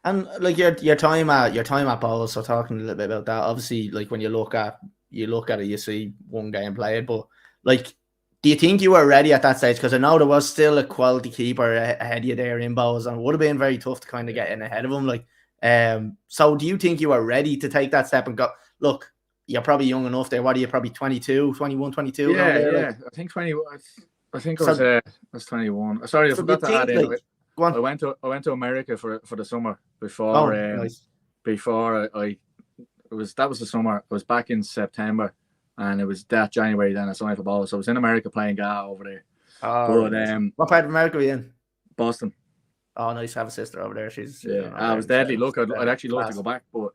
And like your time at Bowes, so talking a little bit about that. Obviously, like when you look at it, you see one game played, but like, do you think you were ready at that stage? Because I know there was still a quality keeper ahead of you there in Bowes, and it would have been very tough to kind of get in ahead of him. Like, so do you think you were ready to take that step and go? Look, you're probably young enough there. What are you, probably 22, 21, 22? Yeah. I think 21. I think I was 21. Sorry, I forgot to add in. I went to America for the summer before. Nice. Before that was the summer. I was back in September, and it was that January then I signed for Bowes. So I was in America playing GA over there. Oh, but, what part of America were you in? Boston. Oh, nice. I have a sister over there. She's I was deadly. Look, I'd actually love to go back, but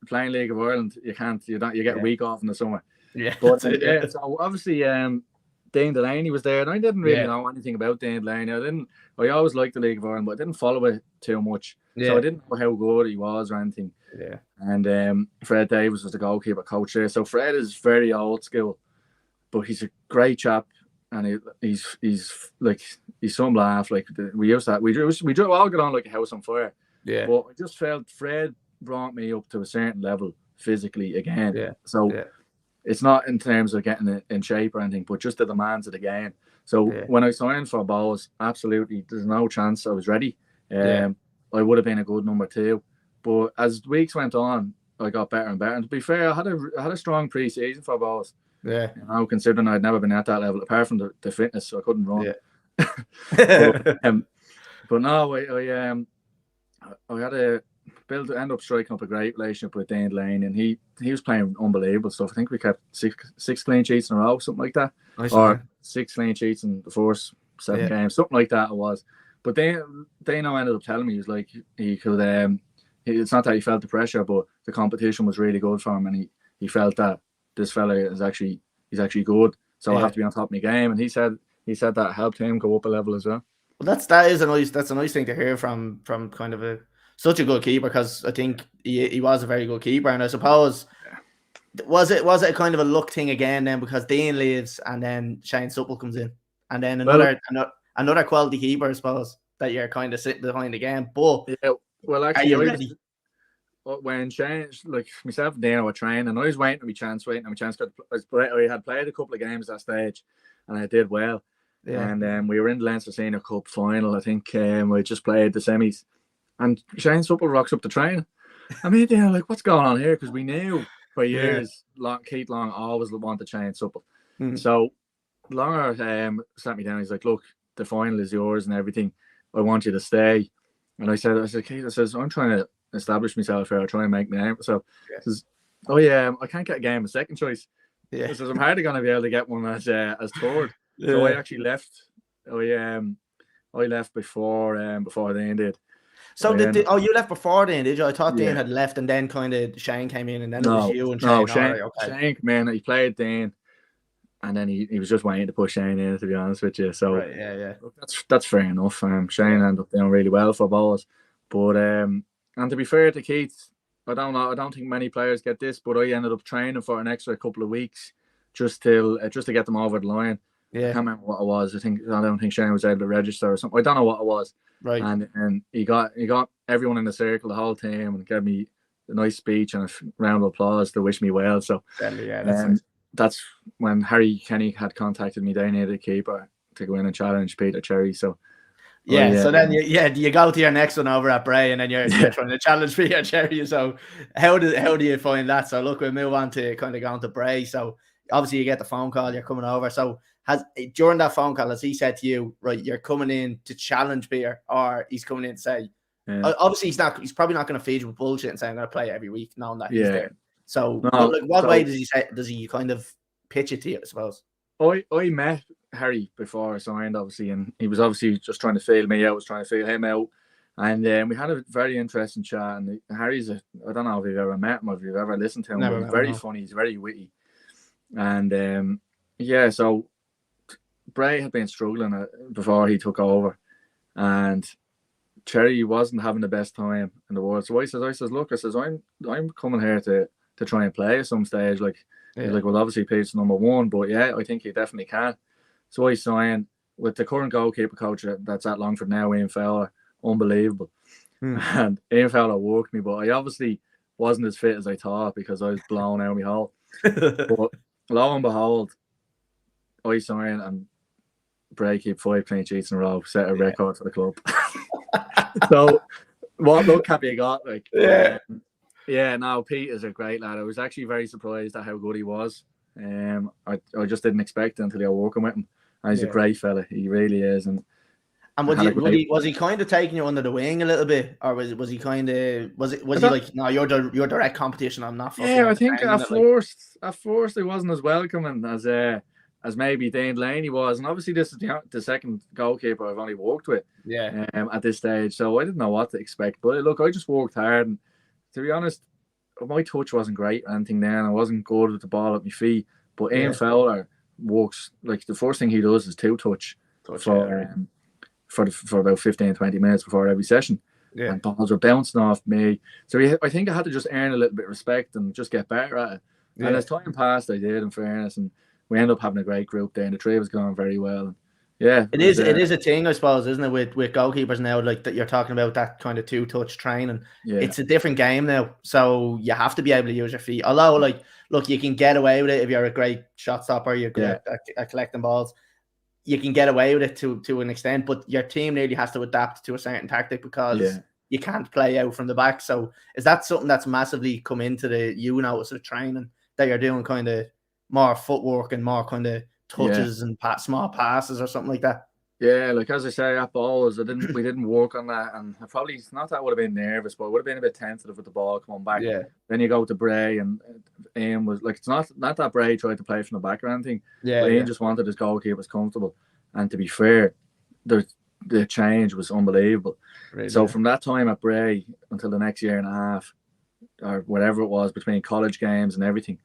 playing League of Ireland, you can't. You get a week off in the summer. Yeah. But so obviously, Dane Delaney was there, and I didn't really know anything about Dane Delaney. I always liked the League of Ireland, but I didn't follow it too much. So I didn't know how good he was or anything. Yeah. And Fred Davis was the goalkeeper coach there. So Fred is very old school, but he's a great chap, and he's some laugh. Like we used that. We all got on like a house on fire. Yeah. But I just felt Fred brought me up to a certain level physically again. Yeah. So it's not in terms of getting it in shape or anything, but just the demands of the game. So when I signed for Bowes, absolutely, there's no chance I was ready. I would have been a good number 2. But as weeks went on, I got better and better. And to be fair, I had a strong pre-season for Bowes. Yeah. Considering I'd never been at that level, apart from the fitness, so I couldn't run. Yeah. but no, I had to end up striking up a great relationship with Dane Delaney, and he was playing unbelievable stuff. I think we kept six clean sheets in a row, something like that. Nice, or 6 clean sheets in the first 7 games, something like that it was. But Dane ended up telling me, he was like, he could it's not that he felt the pressure, but the competition was really good for him, and he felt that this fella is actually good, so I have to be on top of my game. And he said that helped him go up a level as well. Well, that's a nice thing to hear from kind of such a good keeper, because I think he was a very good keeper. And I suppose was it a kind of a luck thing again then, because Dean leaves and then Shane Supple comes in, and then another quality keeper, I suppose, that you're kind of sitting behind again. But well, actually, when Shane, like myself and Dana were training, and I was waiting for my chance. I had played a couple of games at that stage, and I did well. Yeah. And we were in the Leinster Senior Cup final. I think we just played the semis, and Shane Supple rocks up the train. I mean, they're like, "What's going on here?" Because we knew for years, Keith Long always wanted Shane Supple. Mm-hmm. So Longer sat me down. He's like, "Look, the final is yours and everything. I want you to stay." And I said, "Keith, I says, I'm trying to establish myself here. I try and make my name." So he says, "Oh yeah, I can't get a game of second choice." He says, "I'm hardly going to be able to get one as third." So I actually left. I left before Dane did. So you left before then, did you? I thought Dane had left, and then kind of Shane came in, and then it was you and Shane. No, Shane came in. He played Dane, and then he was just waiting to push Shane in. To be honest with you, so look, that's fair enough. Shane ended up doing really well for Bows, but and to be fair to Keith, I don't think many players get this, but I ended up training for an extra couple of weeks just to get them over the line. I can't remember what it was. I don't think Shane was able to register or something. I don't know what it was. Right. And he got everyone in the circle, the whole team, and gave me a nice speech and a round of applause to wish me well. So that's when Harry Kenny had contacted me. They needed a keeper to go in and challenge Peter Cherry. So so then you go to your next one over at Bray, and then you're trying to challenge Peter Cherry. So how do you find that? So look, we'll move on to kind of going to Bray. So obviously you get the phone call, you're coming over. So during that phone call, has he said to you, right, you're coming in to challenge Peter, or he's coming in to say, obviously he's probably not going to feed you with bullshit and say I'm going to play every week, knowing that he's there. So what way does he kind of pitch it to you, I suppose? I met Harry before I signed, obviously, and he was obviously just trying to feel me out, I was trying to feel him out. And we had a very interesting chat. And Harry's I don't know if you've ever met him or if you've ever listened to him, but he's very funny, he's very witty. And so Bray had been struggling before he took over, and Cherry wasn't having the best time in the world. So I says, look, I'm coming here to try and play at some stage. He's like, well, obviously Pete's number one, but I think he definitely can. So I signed with the current goalkeeper coach that's at Longford now, Ian Fowler, unbelievable. And Ian Fowler worked me, but I obviously wasn't as fit as I thought because I was blown out of my hole. But lo and behold, I signed and Bray keep 5 clean sheets in a row, set a record for the club. So what look have you got? No, Pete is a great lad. I was actually very surprised at how good he was. I just didn't expect it until I was working with him. And he's a great fella. He really is. And was he kind of taking you under the wing a little bit, or was he kind of was he like, no, you're direct competition, I'm not fucking? I think at first it wasn't as welcoming as maybe Dane Delaney was, and obviously this is the second goalkeeper I've only worked with at this stage, so I didn't know what to expect. But look, I just worked hard, and to be honest, my touch wasn't great or anything then. I wasn't good with the ball at my feet, but Ian Fowler works, like the first thing he does is touch for about 15-20 minutes before every session. And balls were bouncing off me, so I think I had to just earn a little bit of respect and just get better at it. And as time passed, I did, in fairness, and we ended up having a great group there, and the trade was going very well. It is a thing, I suppose, isn't it, with goalkeepers now, like that you're talking about, that kind of two-touch training. It's a different game now, so you have to be able to use your feet. Although, like, look, you can get away with it if you're a great shot stopper, you're good at collecting balls. You can get away with it to an extent, but your team really has to adapt to a certain tactic because you can't play out from the back. So is that something that's massively come into the sort of training, that you're doing kind of more footwork and more kind of touches and small passes or something like that? Yeah, like as I say, at Bowls, we didn't work on that, and probably it's not that I would have been nervous, but I would have been a bit tentative with the ball coming back. Then you go to Bray, and Ian was like, it's not that Bray tried to play from the back or anything. Ian just wanted his goalkeepers comfortable, and to be fair, the change was unbelievable. From that time at Bray until the next year and a half, or whatever it was, between college games and everything,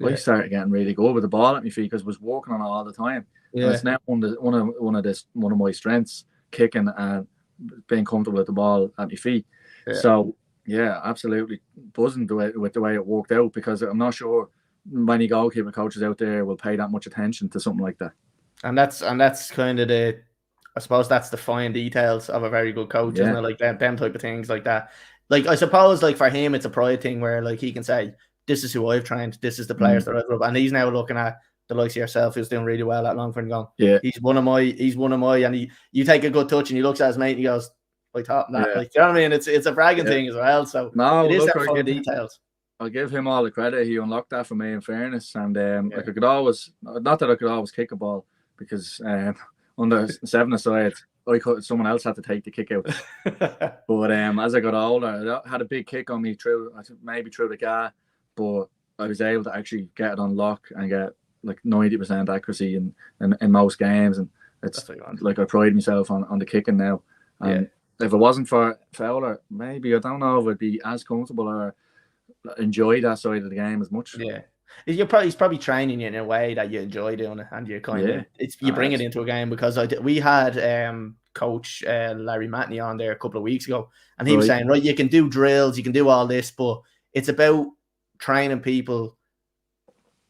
I started getting really good with the ball at my feet because I was working on it all the time. And it's now one of my strengths, kicking and being comfortable with the ball at my feet. So absolutely buzzing with the way it worked out, because I'm not sure many goalkeeper coaches out there will pay that much attention to something like that. And that's kind of I suppose that's the fine details of a very good coach, isn't it? Like them type of things like that. Like, I suppose, like, for him, it's a pride thing where, like, he can say, this is who I've trained, this is the players that I grew up, and he's now looking at the likes of yourself, who's doing really well at Longford, and going, he's one of my, and you take a good touch and he looks at his mate and he goes, I thought that. Like, you know what I mean? It's a bragging thing as well. So it is that fine details. I'll give him all the credit. He unlocked that for me, in fairness. And like, I could always, not that I could always kick a ball, because under 7-a-side, someone else had to take the kick out. But as I got older, I had a big kick on me maybe through the guy, but I was able to actually get it on lock and get like 90% accuracy in most games, and it's like I pride myself on the kicking now. And if it wasn't for Fowler, maybe I don't know if I'd be as comfortable or enjoy that side of the game as much. Yeah. He's probably training you in a way that you enjoy doing it, and you kind of you bring it into a game, because we had coach Larry Matney on there a couple of weeks ago, and he was saying, right, you can do drills, you can do all this, but it's about training people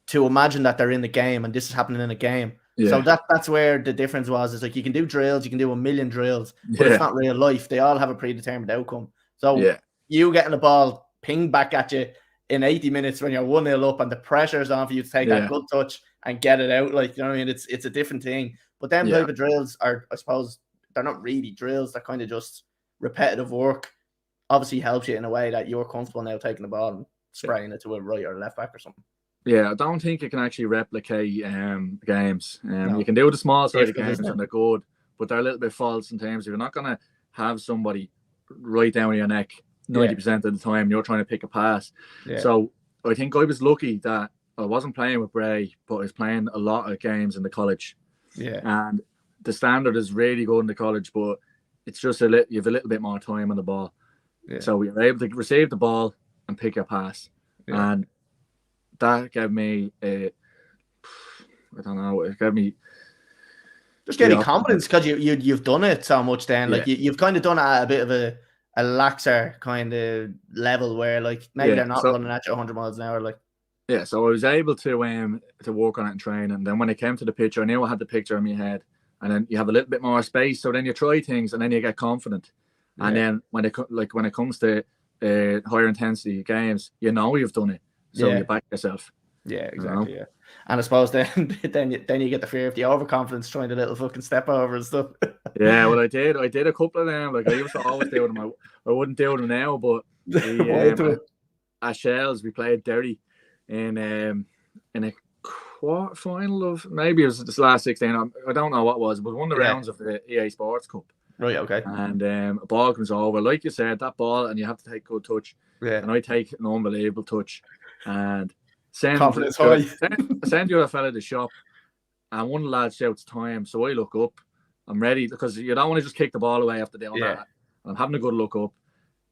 to imagine that they're in the game and this is happening in a game. So that's where the difference was. It's like you can do drills, you can do a million drills, but it's not real life. They all have a predetermined outcome. So you getting the ball pinged back at you in 80 minutes when you're 1-0 up and the pressure's on for you to take that good touch and get it out, like, you know what I mean? It's a different thing. But them type of drills are, I suppose, they're not really drills. They're kind of just repetitive work. Obviously helps you in a way that you're comfortable now taking the ball and spraying it to a right or left back or something. Yeah, I don't think you can actually replicate games. No. You can do the small side of games and they're good, but they're a little bit false in terms of you're not going to have somebody right down your neck 90% of the time you're trying to pick a pass. So I think I was lucky that I wasn't playing with Bray, but I was playing a lot of games in the college. And the standard is really good in the college, but it's just you have a little bit more time on the ball. So you're able to receive the ball and pick your pass. And that gave me it gave me just getting confidence, because you've done it so much then. Like you've kind of done it at a bit of a laxer kind of level where like maybe they're not running at you 100 miles an hour. Like so I was able to work on it and train, and then when it came to the picture, I knew I had the picture in my head, and then you have a little bit more space, so then you try things and then you get confident. And then when it comes to higher intensity games, you know you've done it, so you back yourself. Exactly. You know? And I suppose then you get the fear of the overconfidence trying the little fucking step over and stuff. Well, I did a couple of them. Like I used to always do them. I wouldn't do them now, but at Shells we played Derry in a quarter final of, maybe it was this last 16. I don't know what it was, but one of the rounds of the EA Sports Cup. Right, okay. And a ball comes over, like you said, that ball, and you have to take good touch. And I take an unbelievable touch and send the other fella to the shop, and one of the lads shouts time, so I look up. I'm ready, because you don't want to just kick the ball away after doing that. I'm having a good look up,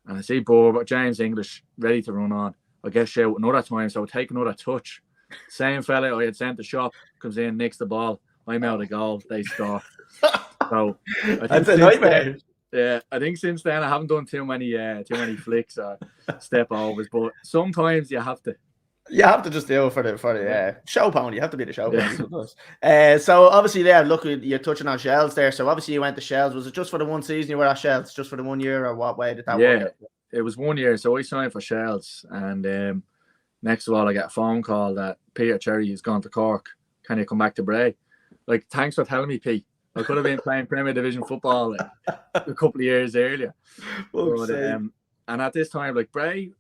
and I see James English ready to run on. I get shout another time, so I take another touch. Same fella I had sent to shop comes in, nicks the ball. I'm out of goal. They score. So that's a nightmare. I think since then I haven't done too many flicks or step overs, but sometimes you have to. You have to just do it for the show pony. You have to be the show pony. So obviously look, you're touching on Shells there. So obviously you went to Shells. Was it just for the one season you were at Shells? Just for the 1 year, or what way did that work? It was 1 year. So I signed for Shells, and next of all I get a phone call that Peter Cherry has gone to Cork. Can you come back to Bray? Like, thanks for telling me, Pete. I could have been playing Premier Division football a couple of years earlier. But, and at this time, like Bray,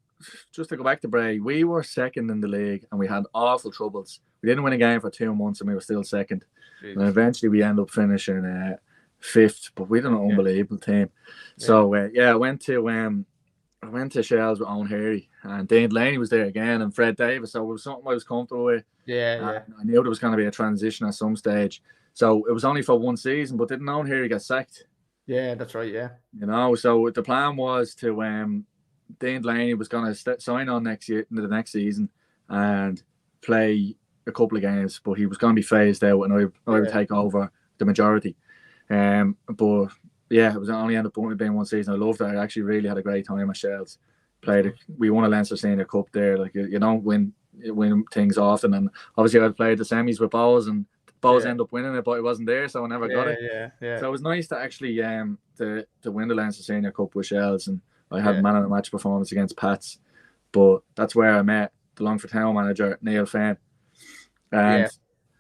just to go back to Bray, we were second in the league and we had awful troubles. We didn't win a game for 2 months and we were still second. And eventually we ended up finishing fifth, but we had an unbelievable team. So I went to Shells with Owen Harry, and Dane Delaney was there again, and Fred Davis. So it was something I was comfortable with. I knew there was going to be a transition at some stage. So it was only for 1 season, but didn't Owen Harry get sacked? Yeah, that's right. Yeah. You know, so the plan was to Dane Delaney was going to sign on the next season and play a couple of games, but he was going to be phased out, and I would take over the majority. But yeah, it was only ended up being 1 season. I loved it. I actually really had a great time at Shells. We won a Leinster Senior Cup there. Like you don't win things often, and obviously I played the semis with Bowes, and Bowes ended up winning it, but it wasn't there, so I never got it. So it was nice to actually to win the Leinster Senior Cup with Shells, and I had man of the match performance against Pats. But that's where I met the Longford Town manager, Neil Fenn. And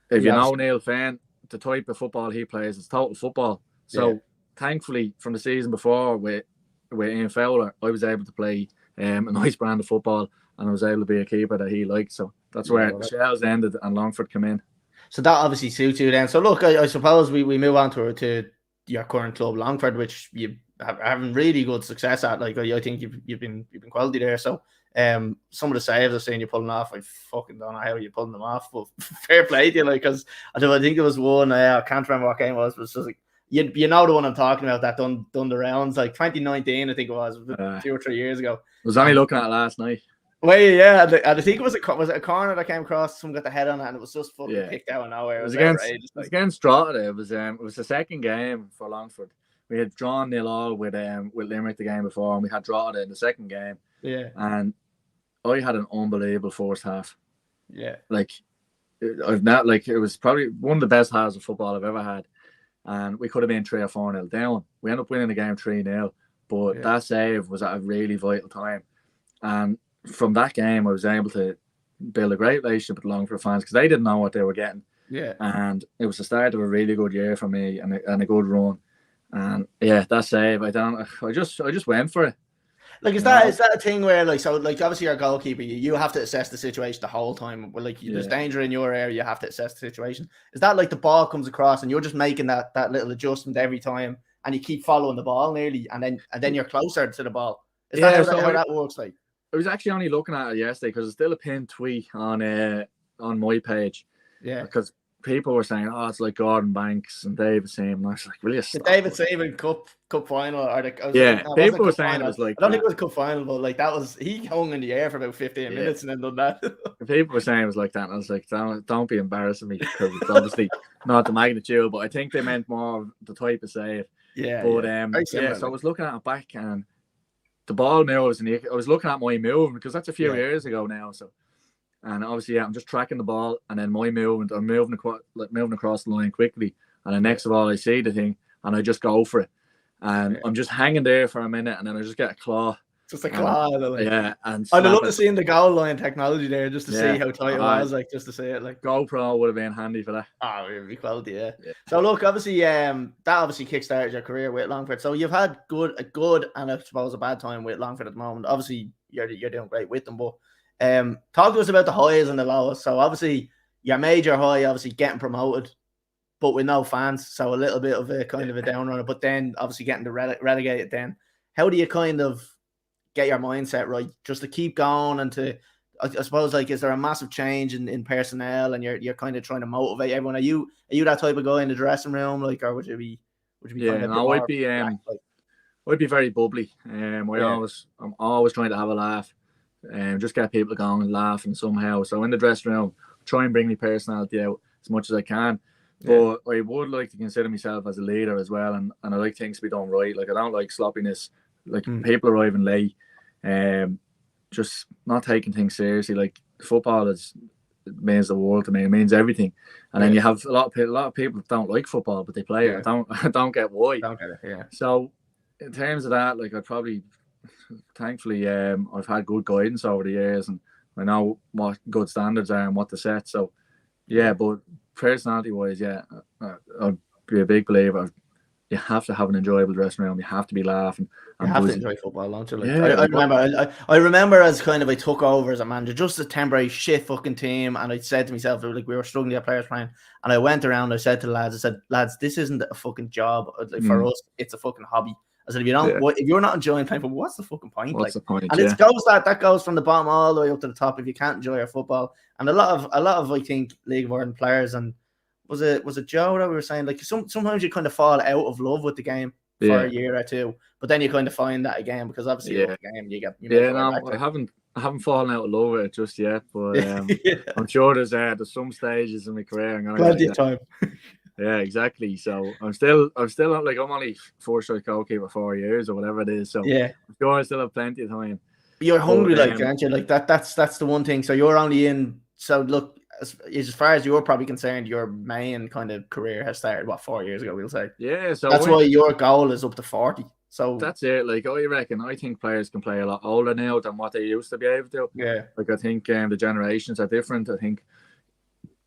if you know Neil Fenn, the type of football he plays is total football. So thankfully, from the season before with Ian Fowler, I was able to play a nice brand of football, and I was able to be a keeper that he liked. So that's where Shells ended and Longford came in. So that obviously suits you then. So look, I suppose we move on to your current club, Longford, which you have having really good success at. Like I think you've been quality there. So some of the saves I've seen you pulling off, I fucking don't know how you're pulling them off, but fair play to you. Like, because I think there was one, I can't remember what game it was, but it's just like you know the one I'm talking about that done the rounds, like 2019, I think it was 2 or 3 years ago. I was only looking at it last night. Well, yeah, and I think it was a corner that came across. Someone got the head on it, and it was just fucking picked out of nowhere. It was against Drogheda. It was the second game for Longford. We had drawn 0-0 with Limerick the game before, and we had Drogheda in the second game. Yeah, and I had an unbelievable first half. Yeah, like it was probably one of the best halves of football I've ever had, and we could have been 3 or 4-0 down. We ended up winning the game 3-0, but that save was at a really vital time, and from that game, I was able to build a great relationship with Longford fans because they didn't know what they were getting. Yeah, and it was the start of a really good year for me and a good run. And that save, I just went for it. Like, is that a thing where like obviously you're a goalkeeper, you have to assess the situation the whole time. But like there's danger in your area, you have to assess the situation. Is that like the ball comes across and you're just making that little adjustment every time, and you keep following the ball nearly, and then you're closer to the ball? Is that how that works? Like, I was actually only looking at it yesterday because it's still a pinned tweet on my page. Yeah, because people were saying, "Oh, it's like Gordon Banks and David Seaman." And I was like, "Really?" The David Seaman Cup final, or people were saying it was like. I don't think it was Cup final, but like that was he hung in the air for about 15 minutes and then done that. People were saying it was like that, and I was like, "Don't be embarrassing me," because it's obviously not the magnitude, but I think they meant more the type of save. Yeah, but so I was looking at it back and. The ball moves, and I was looking at my movement because that's a few years ago now. So, and obviously, I'm just tracking the ball, and then my movement, I'm moving across the line quickly, and then next of all, I see the thing, and I just go for it, and I'm just hanging there for a minute, and then I just get a claw. Just a claw, and I'd love to see in the goal line technology there just to see how tight it was, like just to see it. Like GoPro would have been handy for that. Oh, it would be quality, yeah. So look, obviously, that obviously kickstarted your career with Longford. So you've had a good and I suppose a bad time with Longford at the moment. Obviously, you're doing great with them, but talk to us about the highs and the lows. So obviously, your major high, obviously getting promoted, but with no fans, so a little bit of a kind of a down runner. But then obviously getting to relegated. Then how do you kind of get your mindset right just to keep going and to, I suppose, like, is there a massive change in personnel and you're kind of trying to motivate everyone? Are you that type of guy in the dressing room, like, or would you be kind of I'd be very bubbly. I'm always trying to have a laugh and just get people going and laughing somehow. So in the dressing room, try and bring my personality out as much as I can. But I would like to consider myself as a leader as well, and I like things to be done right. Like, I don't like sloppiness, like people arriving late, just not taking things seriously. Like, football means the world to me. It means everything. And then you have a lot of people that don't like football, but they play it. I don't get why. Don't get it. Yeah. So in terms of that, like, I'd probably, thankfully, I've had good guidance over the years, and I know what good standards are and what to set. So but personality wise, I'd be a big believer. You have to have an enjoyable dressing room. You have to be laughing. You have to enjoy football, don't you? Like, I remember as kind of I took over as a manager, just a temporary shit fucking team, and I said to myself, like, we were struggling to get players playing, and I went around. I said to the lads, I said, lads, this isn't a fucking job. Like, for us, it's a fucking hobby. I said, if you're not enjoying playing football, what's the fucking point? What's the point? And it goes that goes from the bottom all the way up to the top. If you can't enjoy your football, and a lot of I think League of Ireland players, and was it Joe that we were saying, like, sometimes you kind of fall out of love with the game for a year or two, but then you kind of find that again, because obviously the game I haven't fallen out of love with it just yet, but I'm sure there's some stages in my career. Plenty of time. Yeah, exactly. So I'm still like, I'm only 4-star goalkeeper 4 years or whatever it is. So I'm sure I still have plenty of time. You're hungry, aren't you? Like that's the one thing. So you're only in. So look, as far as you're probably concerned, your main kind of career has started 4 years ago, we'll say. Yeah, so that's why your goal is up to 40. So that's it. Like, I think players can play a lot older now than what they used to be able to. Yeah. Like, I think the generations are different. I think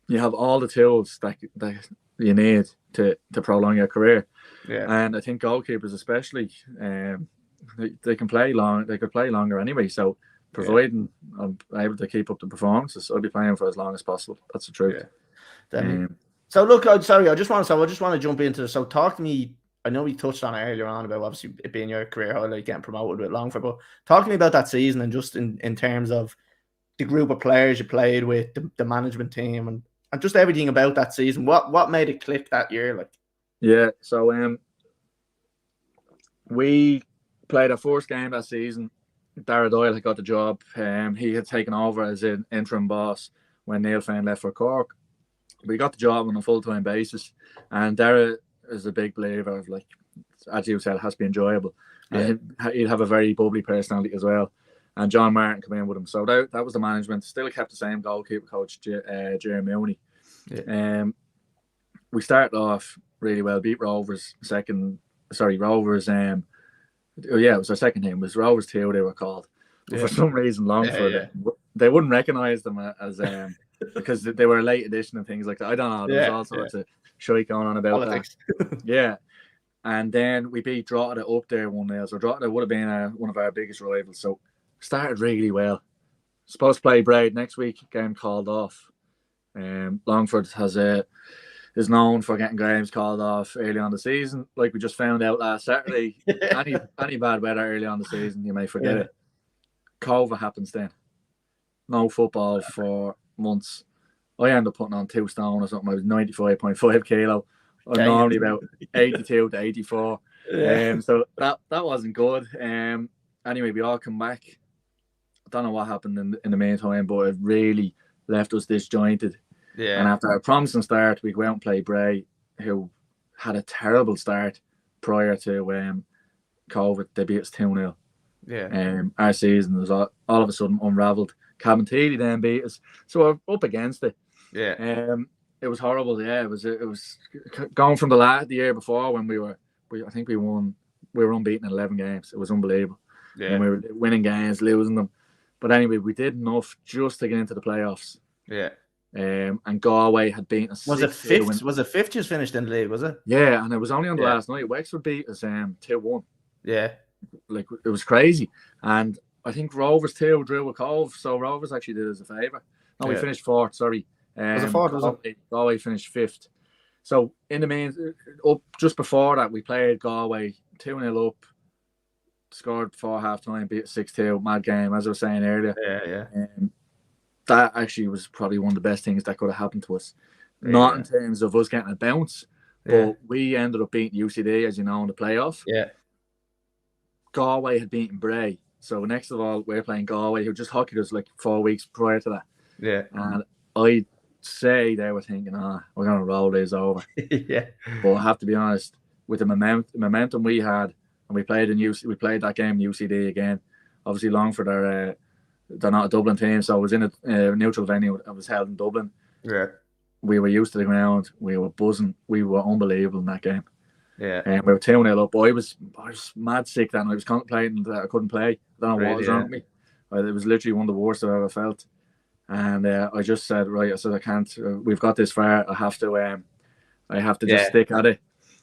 you have all the tools that you need to prolong your career. Yeah. And I think goalkeepers especially, they can play long. They could play longer anyway. So providing I'm able to keep up the performances, I'll be playing for as long as possible. That's the truth. So look, I just want to jump into this. So talk to me. I know we touched on it earlier on about obviously it being your career highlight, getting promoted with Longford, but talk to me about that season and just in terms of the group of players you played with, the management team, and just everything about that season. What made it click that year? Like, yeah, so we played our first game that season. Dara Doyle had got the job. He had taken over as an interim boss when Neil Fane left for Cork. We got the job on a full-time basis, and Dara is a big believer of, like, as you said, it has to be enjoyable. Yeah. And he'd have a very bubbly personality as well. And John Martin came in with him. So that was the management. Still kept the same goalkeeper coach, Jerry Mooney. Yeah. We started off really well, beat Rovers Rovers, it was our second team. It was Rovers 2, they were called. But for some reason, Longford, they wouldn't recognise them as because they were a late edition and things like that. I don't know. There was all sorts of shite going on about politics. That. Yeah. And then we beat Drogheda up there 1-0. So Drogheda would have been one of our biggest rivals. So started really well. Supposed to play Braid next week. Game called off. Longford is known for getting games called off early on the season. Like we just found out last Saturday. any bad weather early on the season, you may forget it. COVID happens then. No football for months. I ended up putting on 2 stone or something. I was 95.5 kilo. I'm normally about 82 to 84. So that wasn't good. Anyway, we all come back. I don't know what happened in the meantime, but it really left us disjointed. Yeah. And after a promising start, we go out and play Bray, who had a terrible start prior to COVID. They beat us 2-0. Yeah. Our season was all of a sudden unravelled. Cabinteely then beat us, so we're up against it. Yeah. It was horrible. Yeah, it was going from the year before when we were unbeaten in 11 games. It was unbelievable. Yeah. And we were winning games, losing them. But anyway, we did enough just to get into the playoffs. Yeah. And Galway had beaten us. Was it fifth? Was it fifth just finished in the league, was it? Yeah, and it was only on the last night. Wexford beat us 2-1. Yeah. Like, it was crazy. And I think Rovers 2 drew with Cove, so Rovers actually did us a favour. No, we finished 4th, sorry. Was it 4th, was it? Galway finished 5th. So in the main, up just before that, we played Galway 2-0 up, scored before half time, beat 6-2, mad game, as I was saying earlier. Yeah. That actually was probably one of the best things that could have happened to us. Not in terms of us getting a bounce, but we ended up beating UCD, as you know, in the playoff. Yeah. Galway had beaten Bray. So next of all, we're playing Galway, who just hockeyed us like 4 weeks prior to that. Yeah. And I'd say they were thinking, we're going to roll this over. Yeah. But I have to be honest, with the momentum we had, and we played that game in UCD again. Obviously, Longford they're not a Dublin team, so I was in a neutral venue. I was held in Dublin. Yeah. We were used to the ground. We were buzzing. We were unbelievable in that game. Yeah. And we were 2-0 up. I was mad sick then. I was contemplating that I couldn't play. I don't know what was wrong with me. It was literally one of the worst I've ever felt. And I just said, right, I said, I can't. We've got this far. I have to just stick at it.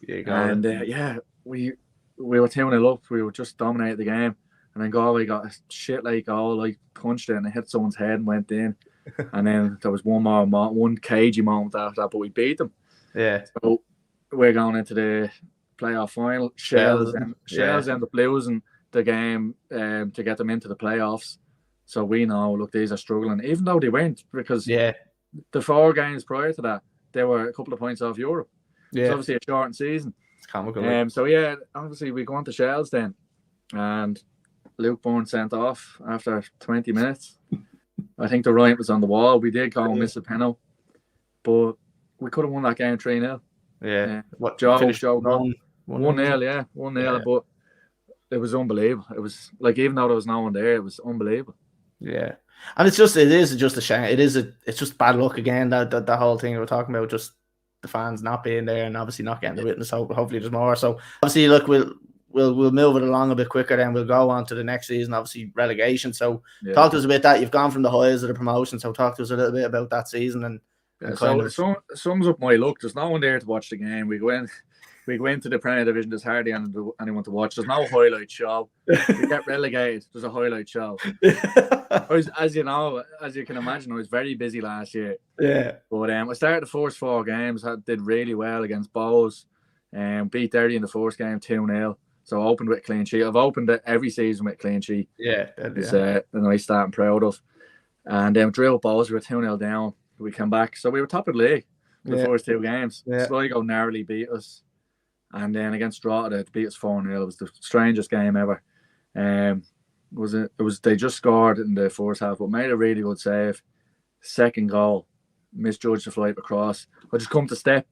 And we were 2-0 up. We were just dominating the game. And then Galway got a shit like goal. I punched it and it hit someone's head and went in. And then there was one cagey moment after that, but we beat them. Yeah. So we're going into the playoff final. Shells end up losing the game to get them into the playoffs. So we know, look, these are struggling, even though they weren't, because the 4 games prior to that, they were a couple of points off Europe. Yeah. It's obviously a shortened season. It's comical. So obviously we go on to Shells then, and Luke Bourne sent off after 20 minutes. I think the right was on the wall. We did go and miss a penalty, but we could have won that game 3-0. Yeah. What Joe finished 1-0, 1-0, but it was unbelievable. It was like, even though there was no one there, it was unbelievable. Yeah. And it is just a shame. It's just bad luck again, that whole thing we were talking about, just the fans not being there and obviously not getting the witness. So hopefully there's more. So obviously, look, we'll move it along a bit quicker, then we'll go on to the next season, obviously relegation. So talk to us about that. You've gone from the highs of the promotion, so talk to us a little bit about that season. And so it sums up my luck. There's no one there to watch the game. We go in we go into the Premier Division, there's hardly anyone to watch. There's no highlight show. We get relegated, there's a highlight show. As you can imagine, I was very busy last year. Yeah. But I started the first 4 games, did really well against Bowes, beat Derry in the first game 2-0. So I opened with a clean sheet. I've opened it every season with a clean sheet. Yeah. It's a nice start I'm proud of. And drew up Bowes, we were 2-0 down. We came back. So we were top of the league the first 2 games. Sligo narrowly beat us. And then against Drogheda, they beat us 4-0. It was the strangest game ever. They just scored in the first half, but made a really good save. Second goal, misjudged the flight across. I just come to step,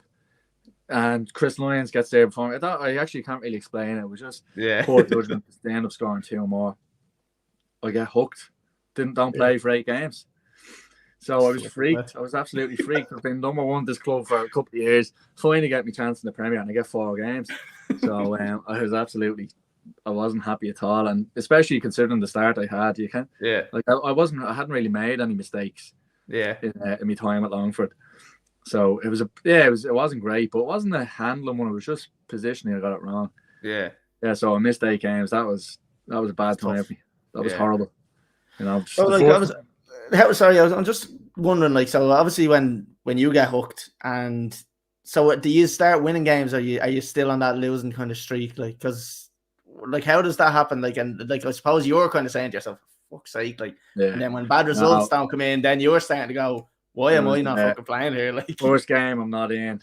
and Chris Lyons gets there before me. I actually can't really explain it. It was just poor judgment. They end up scoring 2 more. I get hooked. Don't play for 8 games. So I was freaked. I was absolutely freaked. I've been number 1 this club for a couple of years. Finally get me chance in the Premier, and I get 4 games. So I wasn't happy at all, and especially considering the start I had. I hadn't really made any mistakes. In my time at Longford. So it wasn't great, but it wasn't a handling one. It was just positioning. I got it wrong. Yeah. So I missed 8 games. That was a bad time for me. That was horrible. I'm just wondering, so obviously when you get hooked, and so do you start winning games? Are you still on that losing kind of streak? Because how does that happen? And I suppose you're kind of saying to yourself, fuck's sake, and then when bad results don't come in, then you're starting to go, why am I not fucking playing here? First game I'm not in.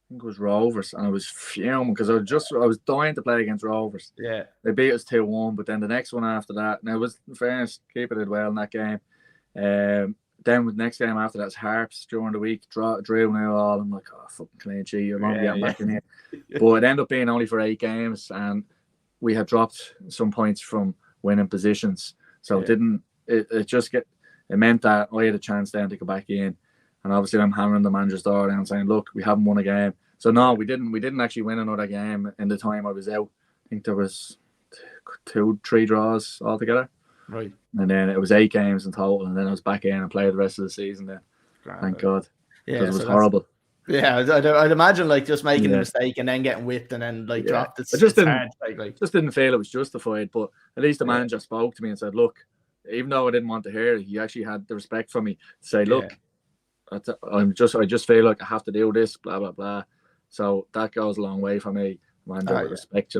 I think it was Rovers, and I was fuming because I was dying to play against Rovers. Yeah. They beat us 2-1, but then the next one after that, now it was, in fairness, Keeper did well in that game. Then with the next game after that's Harps during the week, drew 0-0. I'm like, oh, fucking clean sheet. I won't be getting back in here. But it ended up being only for 8 games, and we had dropped some points from winning positions. So it meant that I had a chance then to go back in. And obviously I'm hammering the manager's door down saying, look, we haven't won a game. So no, we didn't actually win another game in the time I was out. I think there was 2-3 draws altogether. Right. And then it was 8 games in total, and then I was back in and played the rest of the season then. Thank God. Yeah. Because it was horrible. Yeah, I'd imagine just making a mistake and then getting whipped and then dropped. I just didn't feel it was justified, but at least the manager spoke to me and said, look, even though I didn't want to hear it, he actually had the respect for me to say, look, I just feel like I have to do this, blah blah blah. So that goes a long way for me. Manager with respect,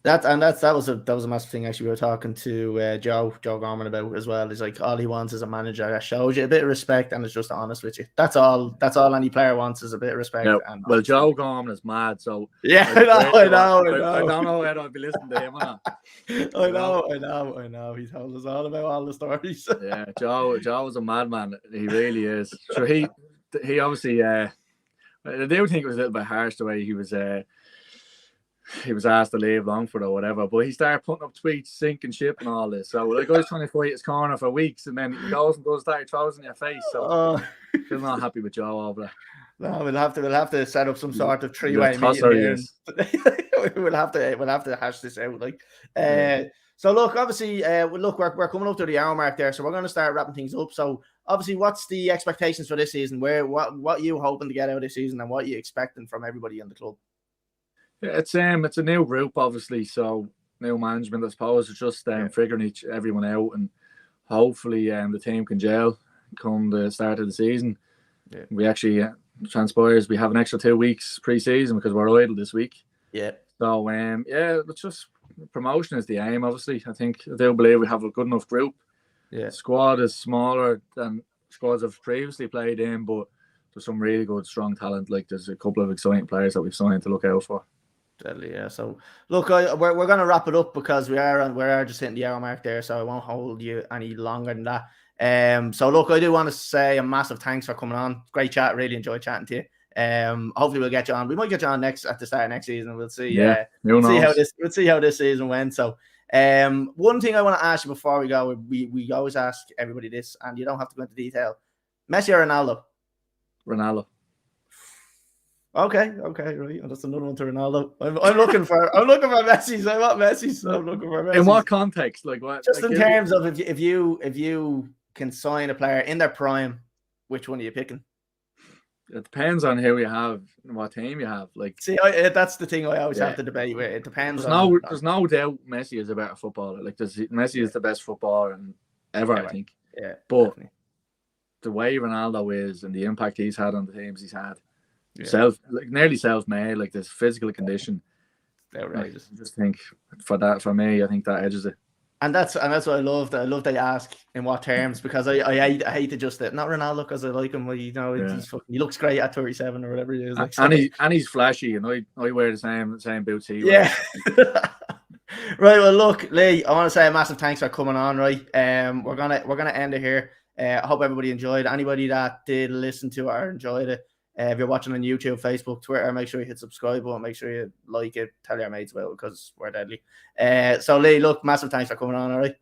That was a massive thing. Actually, we were talking to Joe Gorman about as well. He's like, all he wants is a manager that shows you a bit of respect and is just honest with you. That's all any player wants, is a bit of respect. Yeah. Well, Joe Gorman is mad, so I know. I don't know whether I'll be listening to him or not. I know. He told us all about all the stories. Yeah, Joe is a madman. He really is. So he obviously I do think it was a little bit harsh the way he was asked to leave Longford or whatever, but he started putting up tweets, sinking ship and all this. So I was trying to fight his corner for weeks, and then he goes and start throws in your face. So I'm not happy with Joe over there. No, we'll have to set up some sort of 3-way meeting. We'll have to hash this out. So look, obviously, we're coming up to the hour mark there, so we're going to start wrapping things up. So obviously, what's the expectations for this season? What you hoping to get out of this season, and what you expecting from everybody in the club? Yeah, it's a new group, obviously, so new management, I suppose. It's just figuring everyone out, and hopefully the team can gel come the start of the season. Yeah. We actually transpires we have an extra 2 weeks pre-season because we're idle this week. Yeah. So it's just promotion is the aim. Obviously, I do believe we have a good enough group. Yeah. Squad is smaller than squads I've previously played in, but there's some really good, strong talent. There's a couple of exciting players that we've signed to look out for. Deadly, yeah. So look, we're going to wrap it up because we are just hitting the hour mark there, so I won't hold you any longer than that. So look, I do want to say a massive thanks for coming on. Great chat, really enjoyed chatting to you. Hopefully we'll get you on. We might get you on at the start of next season. We'll see. We'll see how this season went. So one thing I want to ask you before we go, we always ask everybody this, and you don't have to go into detail. Messi or Ronaldo? Ronaldo. Okay, right. That's another one to Ronaldo. I'm looking for Messi. I want Messi. So I'm looking for Messi. In what context? Like what? Just in terms of if you can sign a player in their prime, which one are you picking? it depends on who you have and what team you have. Like, see, that's the thing I always have to debate with. It depends. There's no doubt Messi is a better footballer. Like, Messi is the best footballer ever, I think. Yeah, but definitely. The way Ronaldo is and the impact he's had on the teams he's had, nearly self-made, like this physical condition. Outrageous. I just think for me, I think that edges it. And that's what I love. I love they ask in what terms, because I hate to just not Ronaldo because I like him. Well, you know, he looks great at 37 or whatever he is. Like, and he's flashy, and I wear the same boots he wears. Right. Well, look, Lee, I want to say a massive thanks for coming on. Right. We're gonna end it here. I hope everybody enjoyed. Anybody that did listen to it or enjoyed it, if you're watching on YouTube, Facebook, Twitter, make sure you hit subscribe button. Make sure you like it. Tell your mates about it because we're deadly. So, Lee, look, massive thanks for coming on. All right.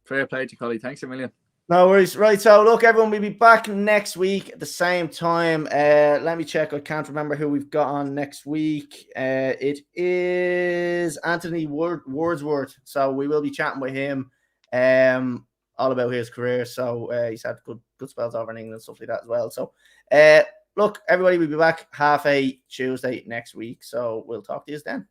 Fair play to you, Collie. Thanks a million. No worries. Right. So, look, everyone, we'll be back next week at the same time. Let me check. I can't remember who we've got on next week. It is Anthony Wordsworth. So, we will be chatting with him all about his career. So, he's had good spells over in England and stuff like that as well. So, look, everybody, we'll be back 8:30 Tuesday next week. So we'll talk to you then.